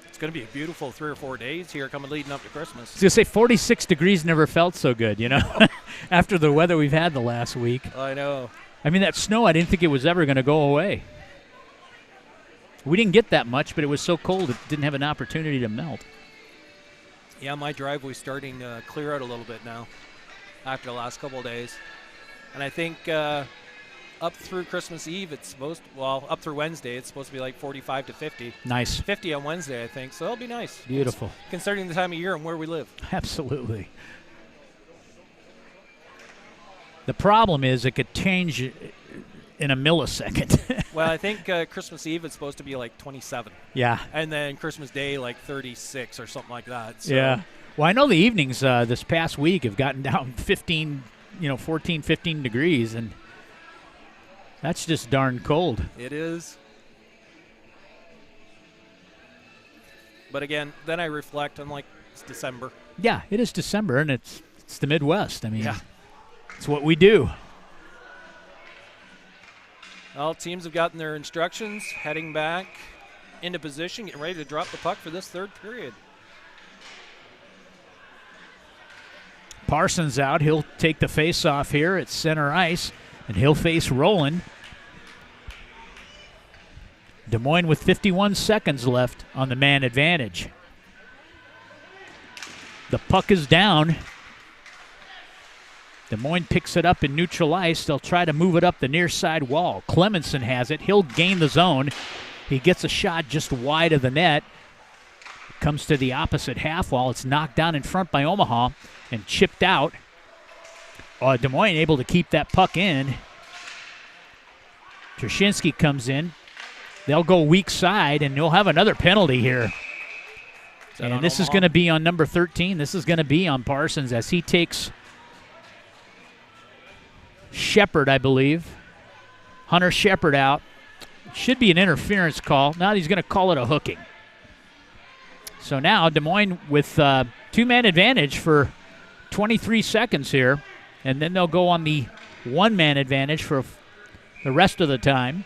It's going to be a beautiful 3 or 4 days here leading up to Christmas. I was going to say 46 degrees never felt so good, after the weather we've had the last week. I know. I mean, that snow, I didn't think it was ever going to go away. We didn't get that much, but it was so cold it didn't have an opportunity to melt. Yeah, my driveway's starting to clear out a little bit now after the last couple of days. And I think up through Christmas Eve, up through Wednesday, it's supposed to be like 45 to 50. Nice. 50 on Wednesday, I think, so it'll be nice. Beautiful. Considering the time of year and where we live. Absolutely. The problem is it could change in a millisecond. Well, I think Christmas Eve it's supposed to be like 27. Yeah. And then Christmas Day like 36 or something like that. So. Yeah. Well, I know the evenings this past week have gotten down 14, 15 degrees, and that's just darn cold. It is. But again, then I reflect, I'm like, it's December. Yeah, it is December, and it's the Midwest. I mean, yeah. It's what we do. Well, teams have gotten their instructions, heading back into position, getting ready to drop the puck for this third period. Parsons out. He'll take the face-off here at center ice, and he'll face Rowland. Des Moines with 51 seconds left on the man advantage. The puck is down. Des Moines picks it up in neutral ice. They'll try to move it up the near side wall. Clemenson has it. He'll gain the zone. He gets a shot just wide of the net. Comes to the opposite half wall. It's knocked down in front by Omaha. and chipped out. Des Moines able to keep that puck in. Trushinsky comes in. They'll go weak side, and you'll have another penalty here. And this is going to be on number 13. This is going to be on Parsons as he takes Shepard, I believe. Hunter Shepard out. Should be an interference call. Now he's going to call it a hooking. So now Des Moines with two-man advantage for 23 seconds here. And then they'll go on the one-man advantage for the rest of the time.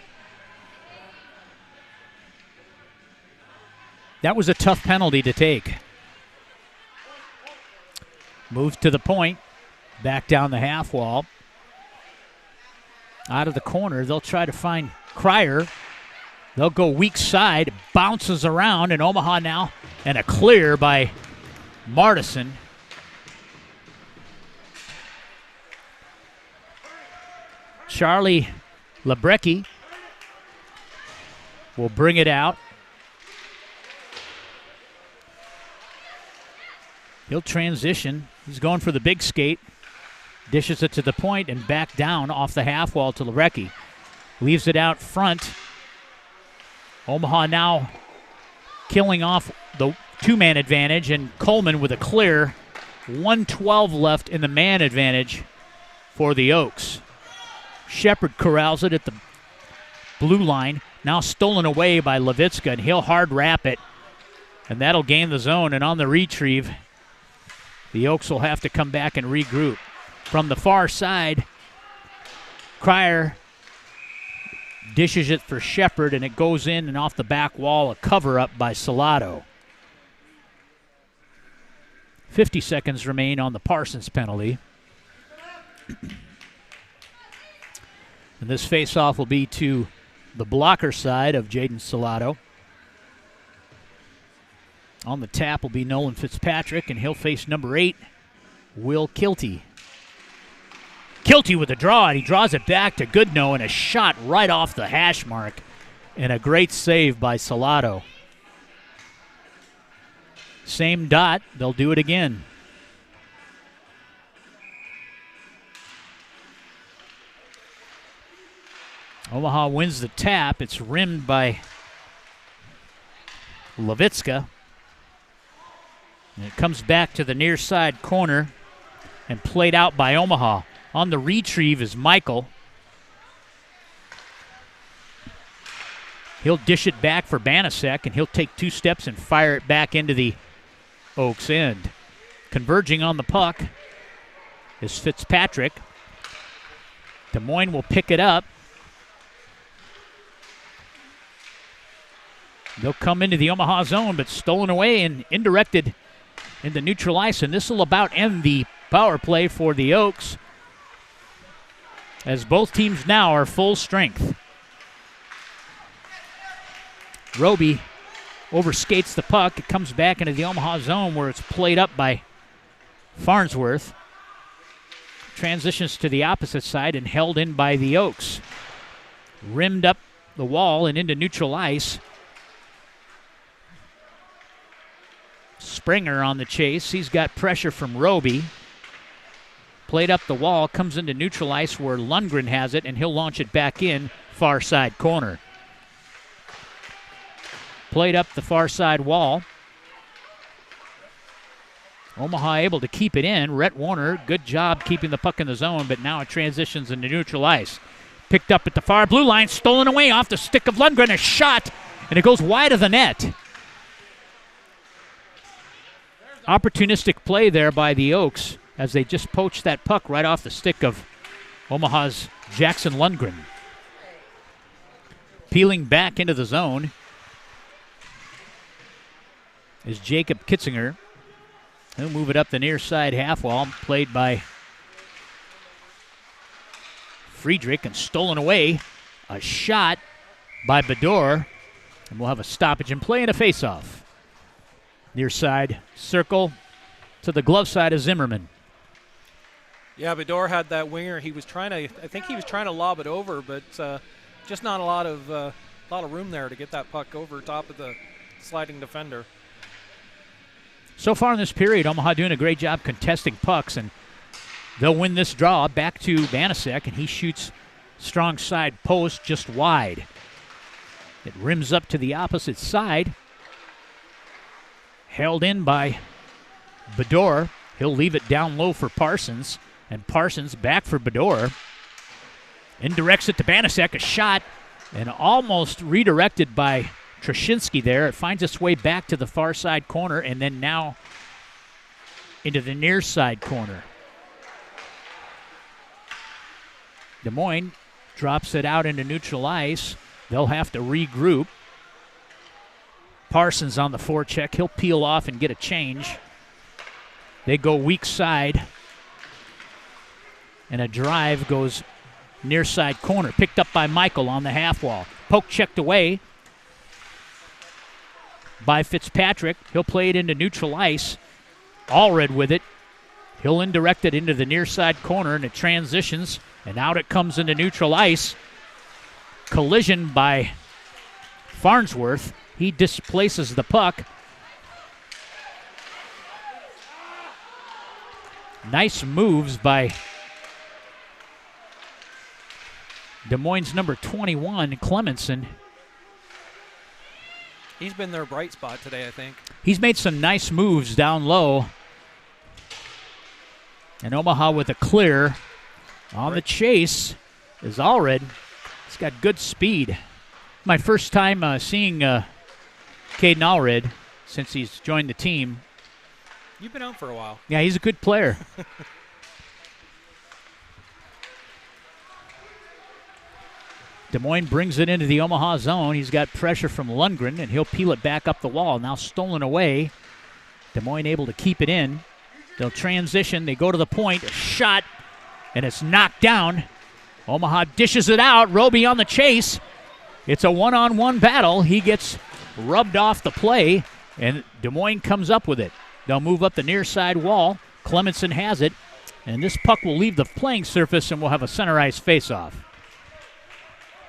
That was a tough penalty to take. Moves to the point. Back down the half wall. Out of the corner, they'll try to find Cryer. They'll go weak side. Bounces around, and Omaha now. And a clear by Martison. Charlie Lebrecki will bring it out. He'll transition. He's going for the big skate. Dishes it to the point and back down off the half wall to Lebrecki. Leaves it out front. Omaha now killing off the two-man advantage, and Coleman with a clear. 1:12 left in the man advantage for the Oaks. Shepard corrals it at the blue line. Now stolen away by Levitska, and he'll hard wrap it. And that'll gain the zone, and on the retrieve, the Oaks will have to come back and regroup. From the far side, Cryer dishes it for Shepard, and it goes in and off the back wall, a cover-up by Salato. 50 seconds remain on the Parsons penalty. And this face-off will be to the blocker side of Jaden Salato. On the tap will be Nolan Fitzpatrick, and he'll face number 8, Will Kilty. Kilty with a draw, and he draws it back to Goodnow, and a shot right off the hash mark, and a great save by Salato. Same dot, they'll do it again. Omaha wins the tap. It's rimmed by Levitska. And it comes back to the near side corner and played out by Omaha. On the retrieve is Michael. He'll dish it back for Banasek, and he'll take 2 steps and fire it back into the Oaks end. Converging on the puck is Fitzpatrick. Des Moines will pick it up. They'll come into the Omaha zone, but stolen away and indirected into neutral ice, and this will about end the power play for the Oaks, as both teams now are full strength. Roby overskates the puck. It comes back into the Omaha zone where it's played up by Farnsworth. Transitions to the opposite side and held in by the Oaks. Rimmed up the wall and into neutral ice. Springer on the chase. He's got pressure from Roby. Played up the wall, comes into neutral ice where Lundgren has it, and he'll launch it back in, far side corner. Played up the far side wall. Omaha able to keep it in. Rhett Warner, good job keeping the puck in the zone, but now it transitions into neutral ice. Picked up at the far blue line, stolen away off the stick of Lundgren, a shot, and it goes wide of the net. Opportunistic play there by the Oaks as they just poached that puck right off the stick of Omaha's Jackson Lundgren. Peeling back into the zone is Jacob Kitzinger. He'll move it up the near side half wall, played by Friedrich, and stolen away. A shot by Bador, and we'll have a stoppage in play and a face-off. Near side circle to the glove side of Zimmerman. Yeah, Bador had that winger. He was trying to, I think he was trying to lob it over, but just not a lot of room there to get that puck over top of the sliding defender. So far in this period, Omaha doing a great job contesting pucks, and they'll win this draw. Back to Banasek, and he shoots strong side post just wide. It rims up to the opposite side. Held in by Bedore. He'll leave it down low for Parsons, and Parsons back for Bedore. Indirects it to Banasek, a shot, and almost redirected by Trushinsky there. It finds its way back to the far side corner, and then now into the near side corner. Des Moines drops it out into neutral ice. They'll have to regroup. Parsons on the forecheck. He'll peel off and get a change. They go weak side. And a drive goes near side corner. Picked up by Michael on the half wall. Poke checked away by Fitzpatrick. He'll play it into neutral ice. Allred with it. He'll indirect it into the near side corner, and it transitions. And out it comes into neutral ice. Collision by Farnsworth. He displaces the puck. Nice moves by Des Moines' number 21, Clemenson. He's been their bright spot today, I think. He's made some nice moves down low. And Omaha with a clear. On the chase is Allred. He's got good speed. My first time seeing Caden Allred since he's joined the team. You've been out for a while. Yeah, he's a good player. Des Moines brings it into the Omaha zone. He's got pressure from Lundgren, and he'll peel it back up the wall. Now stolen away. Des Moines able to keep it in. They'll transition. They go to the point. A shot, and it's knocked down. Omaha dishes it out. Roby on the chase. It's a one-on-one battle. He gets rubbed off the play, and Des Moines comes up with it. They'll move up the near side wall. Clemenson has it, and this puck will leave the playing surface, and we'll have a center ice face-off.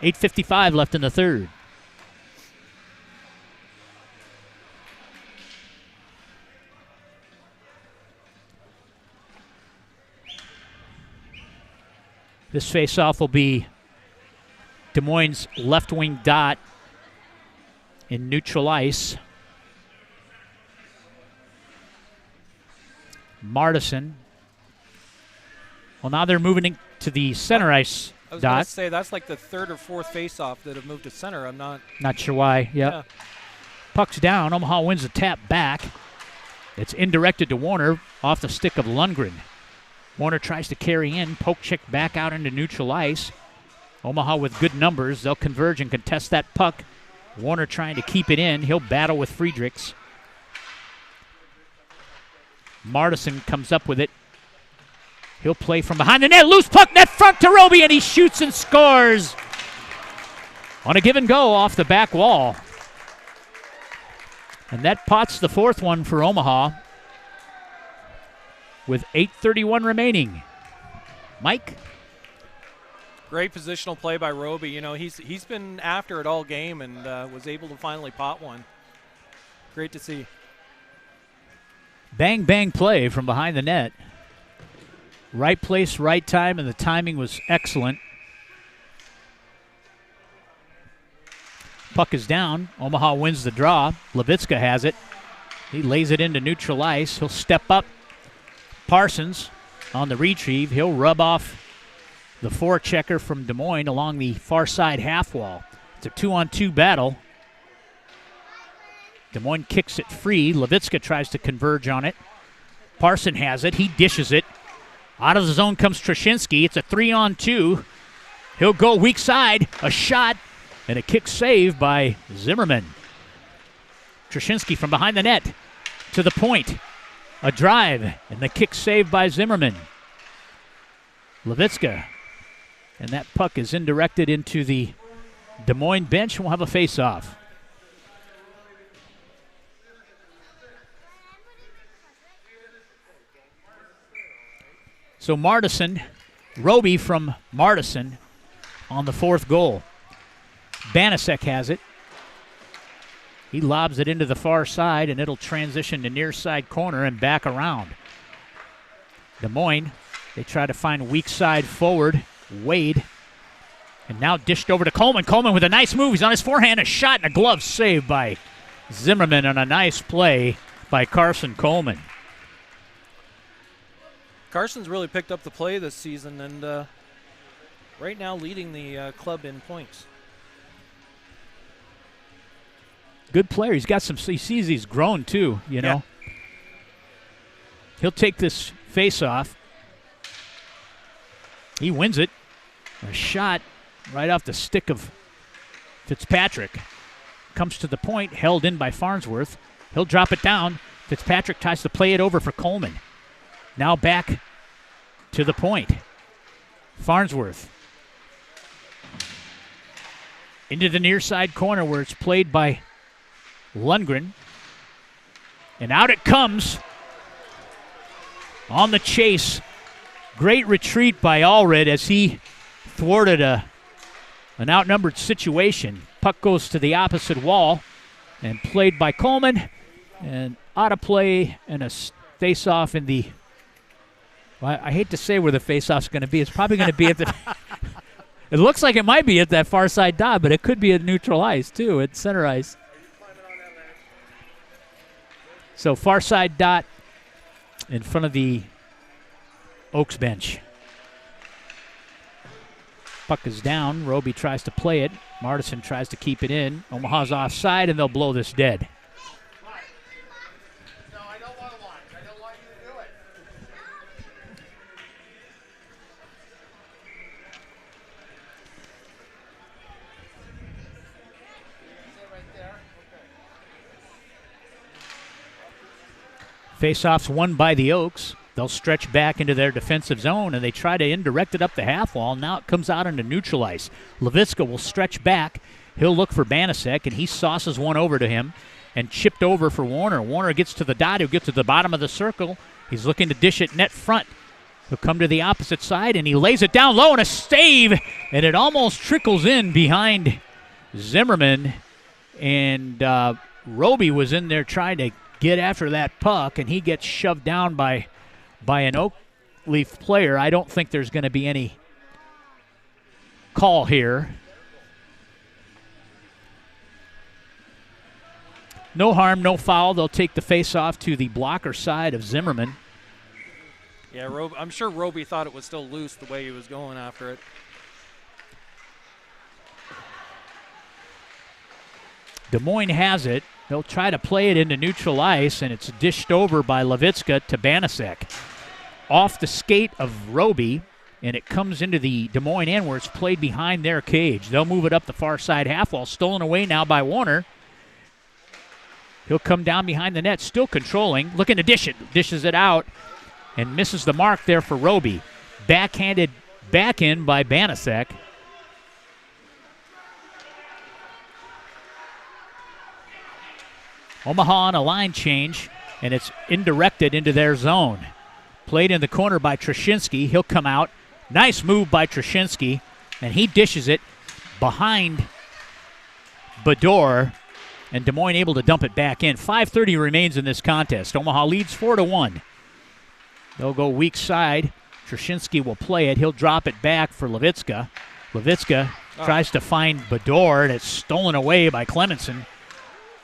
8:55 left in the third. This face-off will be Des Moines' left wing dot in neutral ice. Martison. Well, now they're moving to the center ice I was dot. going to say that's like the third or fourth face-off that have moved to center. I'm not sure why. Yep. Yeah. Puck's down. Omaha wins the tap back. It's indirected to Warner off the stick of Lundgren. Warner tries to carry in. Poke check back out into neutral ice. Omaha with good numbers. They'll converge and contest that puck. Warner trying to keep it in. He'll battle with Friedrichs. Martison comes up with it. He'll play from behind the net. Loose puck, net front to Roby, and he shoots and scores on a give and go off the back wall. And that pots the fourth one for Omaha with 8:31 remaining. Mike? Great positional play by Roby. You know, he's been after it all game and was able to finally pot one. Great to see. Bang, bang play from behind the net. Right place, right time, and the timing was excellent. Puck is down. Omaha wins the draw. Levitska has it. He lays it into neutral ice. He'll step up. Parsons on the retrieve. He'll rub off the forechecker from Des Moines along the far side half wall. It's a 2-on-2 battle. Des Moines kicks it free. Levitska tries to converge on it. Parson has it. He dishes it. Out of the zone comes Trushinsky. It's a 3-on-2. He'll go weak side. A shot and a kick save by Zimmerman. Trushinsky from behind the net to the point. A drive and the kick save by Zimmerman. Levitska. And that puck is indirected into the Des Moines bench. We'll have a face-off. So Martison, Roby from Martison on the fourth goal. Banasek has it. He lobs it into the far side, and it'll transition to near side corner and back around. Des Moines, they try to find weak side forward, Wade. And now dished over to Coleman. Coleman with a nice move. He's on his forehand. A shot and a glove saved by Zimmerman on a nice play by Carson Coleman. Carson's really picked up the play this season and right now leading the club in points. Good player. He's got some, he sees he's grown too, you know. He'll take this face-off. He wins it. A shot right off the stick of Fitzpatrick. Comes to the point, held in by Farnsworth. He'll drop it down. Fitzpatrick tries to play it over for Coleman. Now back to the point. Farnsworth. Into the near side corner where it's played by Lundgren. And out it comes. On the chase. Great retreat by Allred as he thwarted an outnumbered situation. Puck goes to the opposite wall and played by Coleman. And out of play and a face-off in the... Well, I hate to say where the face-off's going to be. It's probably going to be at the... It looks like it might be at that far side dot, but it could be at neutral ice, too, at center ice. So far side dot in front of the Oaks bench. Puck is down. Roby tries to play it. Martinson tries to keep it in. Omaha's offside, and they'll blow this dead. No, I don't want to watch. I don't want you to do it. Sit right there. Okay. Face-offs won by the Oaks. They'll stretch back into their defensive zone, and they try to indirect it up the half wall. Now it comes out into neutral ice. Levitska will stretch back. He'll look for Banasek, and he sauces one over to him and chipped over for Warner. Warner gets to the dot. He'll get to the bottom of the circle. He's looking to dish it net front. He'll come to the opposite side, and he lays it down low and a save, and it almost trickles in behind Zimmerman. And Roby was in there trying to get after that puck, and he gets shoved down by an Oak Leaf player. I don't think there's going to be any call here. No harm, no foul. They'll take the face-off to the blocker side of Zimmerman. Yeah, I'm sure Roby thought it was still loose the way he was going after it. Des Moines has it. They'll try to play it into neutral ice, and it's dished over by Levitska to Banasek. Off the skate of Roby, and it comes into the Des Moines end where it's played behind their cage. They'll move it up the far side half wall. Stolen away now by Warner. He'll come down behind the net, still controlling, looking to dish it. Dishes it out and misses the mark there for Roby. Backhanded back in by Banasek. Omaha on a line change, and it's indirected into their zone. Played in the corner by Trashinsky. He'll come out. Nice move by Trashinsky, and he dishes it behind Bador, and Des Moines able to dump it back in. 5:30 remains in this contest. Omaha leads 4-1. They'll go weak side. Trashinsky will play it. He'll drop it back for Levitska. Levitska tries to find Bador, and it's stolen away by Clemenson.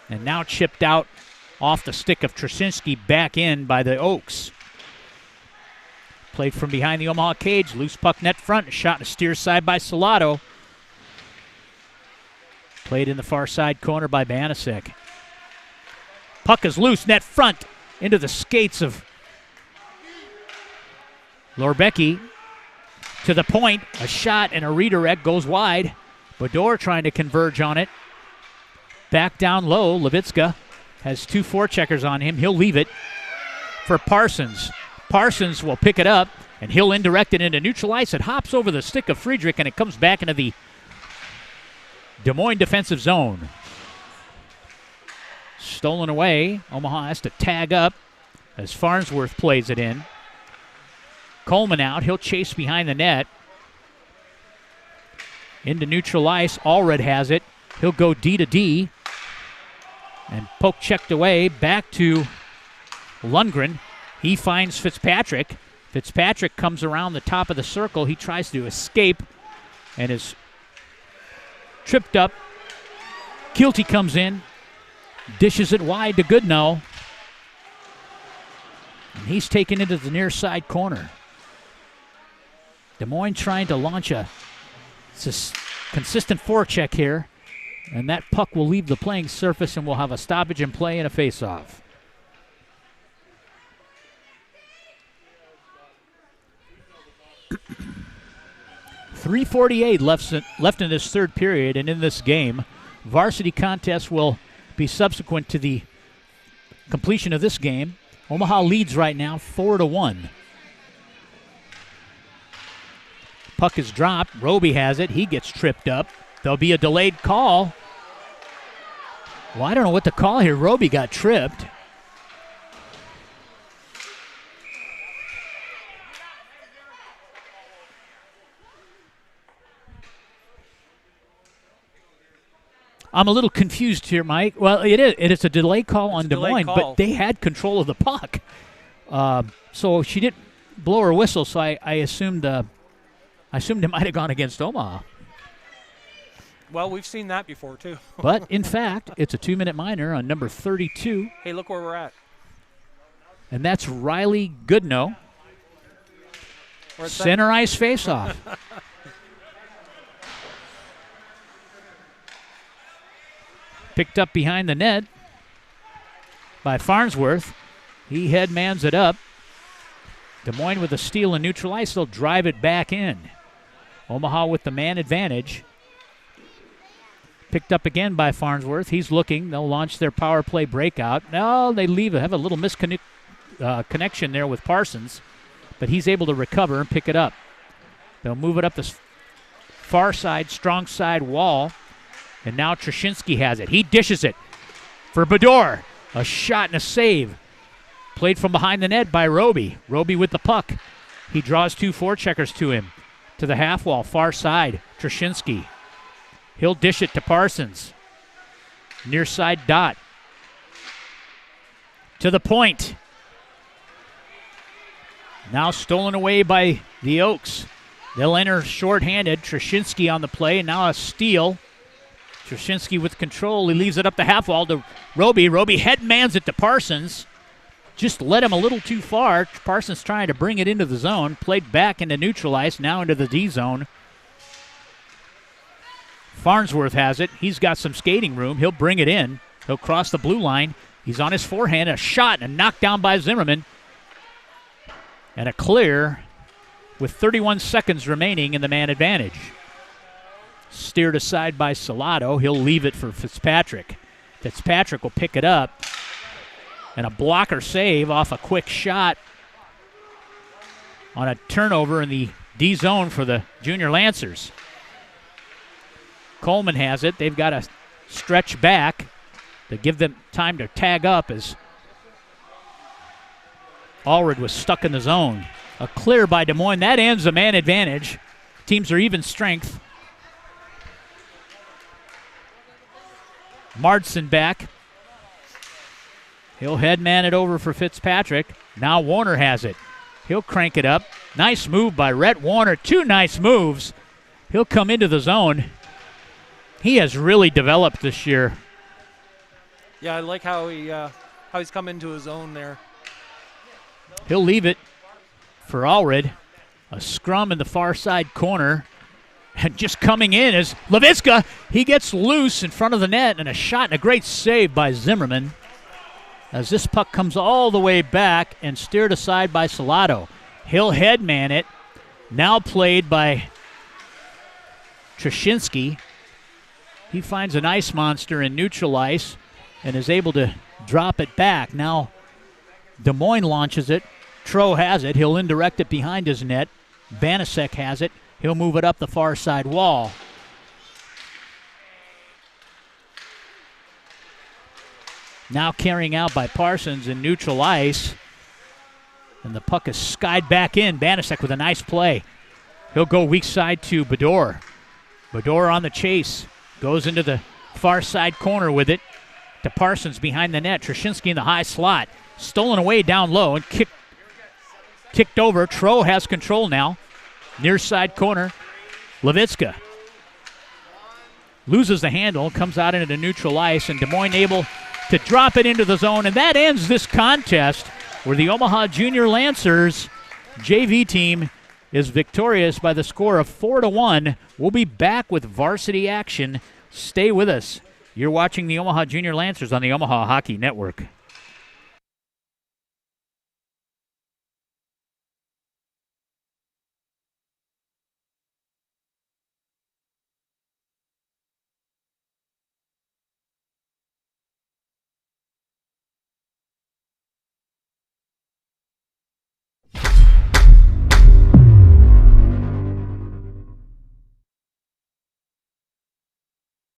And now chipped out off the stick of Trashinsky back in by the Oaks. Played from behind the Omaha cage. Loose puck net front. A shot and a steer side by Salato. Played in the far side corner by Banasek. Puck is loose net front into the skates of Lorbecki. To the point. A shot and a redirect goes wide. Bador trying to converge on it. Back down low. Levitska has two forecheckers on him. He'll leave it for Parsons. Parsons will pick it up, and he'll indirect it into neutral ice. It hops over the stick of Friedrich, and it comes back into the Des Moines defensive zone. Stolen away. Omaha has to tag up as Farnsworth plays it in. Coleman out. He'll chase behind the net. Into neutral ice. Allred has it. He'll go D to D. And poke checked away, back to Lundgren. He finds Fitzpatrick. Fitzpatrick comes around the top of the circle. He tries to escape and is tripped up. Keelty comes in, dishes it wide to Goodnow. And he's taken into the near side corner. Des Moines trying to launch a consistent forecheck here. And that puck will leave the playing surface and we'll have a stoppage in play and a face-off. .348 left in this third period, and in this game, varsity contest will be subsequent to the completion of this game. Omaha leads right now 4-1. Puck is dropped. Roby has it. He gets tripped up. There'll be a delayed call. Well, I don't know what to call here. Roby got tripped. I'm a little confused here, Mike. Well, it is a delay call on Des Moines, but they had control of the puck. So she didn't blow her whistle, so I assumed it might have gone against Omaha. Well, we've seen that before, too. But, in fact, it's a 2-minute minor on number 32. Hey, look where we're at. And that's Riley Goodnow. Center ice faceoff. Picked up behind the net by Farnsworth. He headmans it up. Des Moines with a steal and neutral ice. They'll drive it back in. Omaha with the man advantage. Picked up again by Farnsworth. He's looking. They'll launch their power play breakout. No, they have a little connection there with Parsons, but he's able to recover and pick it up. They'll move it up the far side, strong side wall, and now Trushinsky has it. He dishes it for Bedore. A shot and a save. Played from behind the net by Roby. Roby with the puck. He draws two forecheckers to him. To the half wall, far side, Trushinsky. He'll dish it to Parsons. Near side dot. To the point. Now stolen away by the Oaks. They'll enter shorthanded. Trushinsky on the play, and now a steal. Trushinsky with control. He leaves it up the half wall to Roby. Roby headmans it to Parsons. Just led him a little too far. Parsons trying to bring it into the zone. Played back into neutral ice, now into the D zone. Farnsworth has it. He's got some skating room. He'll bring it in. He'll cross the blue line. He's on his forehand. A shot and a knockdown by Zimmerman. And a clear with 31 seconds remaining in the man advantage. Steered aside by Salado. He'll leave it for Fitzpatrick. Fitzpatrick will pick it up. And a blocker save off a quick shot on a turnover in the D zone for the Junior Lancers. Coleman has it. They've got to stretch back to give them time to tag up as Allred was stuck in the zone. A clear by Des Moines. That ends the man advantage. Teams are even strength. Martson back. He'll headman it over for Fitzpatrick. Now Warner has it. He'll crank it up. Nice move by Rhett Warner. Two nice moves. He'll come into the zone. He has really developed this year. Yeah, I like how he's come into his own there. He'll leave it for Allred. A scrum in the far side corner. And just coming in is Levitska. He gets loose in front of the net, and a shot and a great save by Zimmerman as this puck comes all the way back and steered aside by Salado. He'll headman it. Now played by Trushinsky. He finds an ice monster in neutral ice and is able to drop it back. Now Des Moines launches it. Tro has it. He'll indirect it behind his net. Banasek has it. He'll move it up the far side wall. Now carrying out by Parsons in neutral ice. And the puck is skied back in. Banasek with a nice play. He'll go weak side to Bedore. Bedore on the chase. Goes into the far side corner with it. to Parsons behind the net. Trashinsky in the high slot. Stolen away down low and kicked over. Tro has control now. Near side corner. Levitska loses the handle, comes out into the neutral ice, and Des Moines able to drop it into the zone. And that ends this contest where the Omaha Junior Lancers JV team is victorious by the score of 4-1. We'll be back with varsity action. Stay with us. You're watching the Omaha Junior Lancers on the Omaha Hockey Network.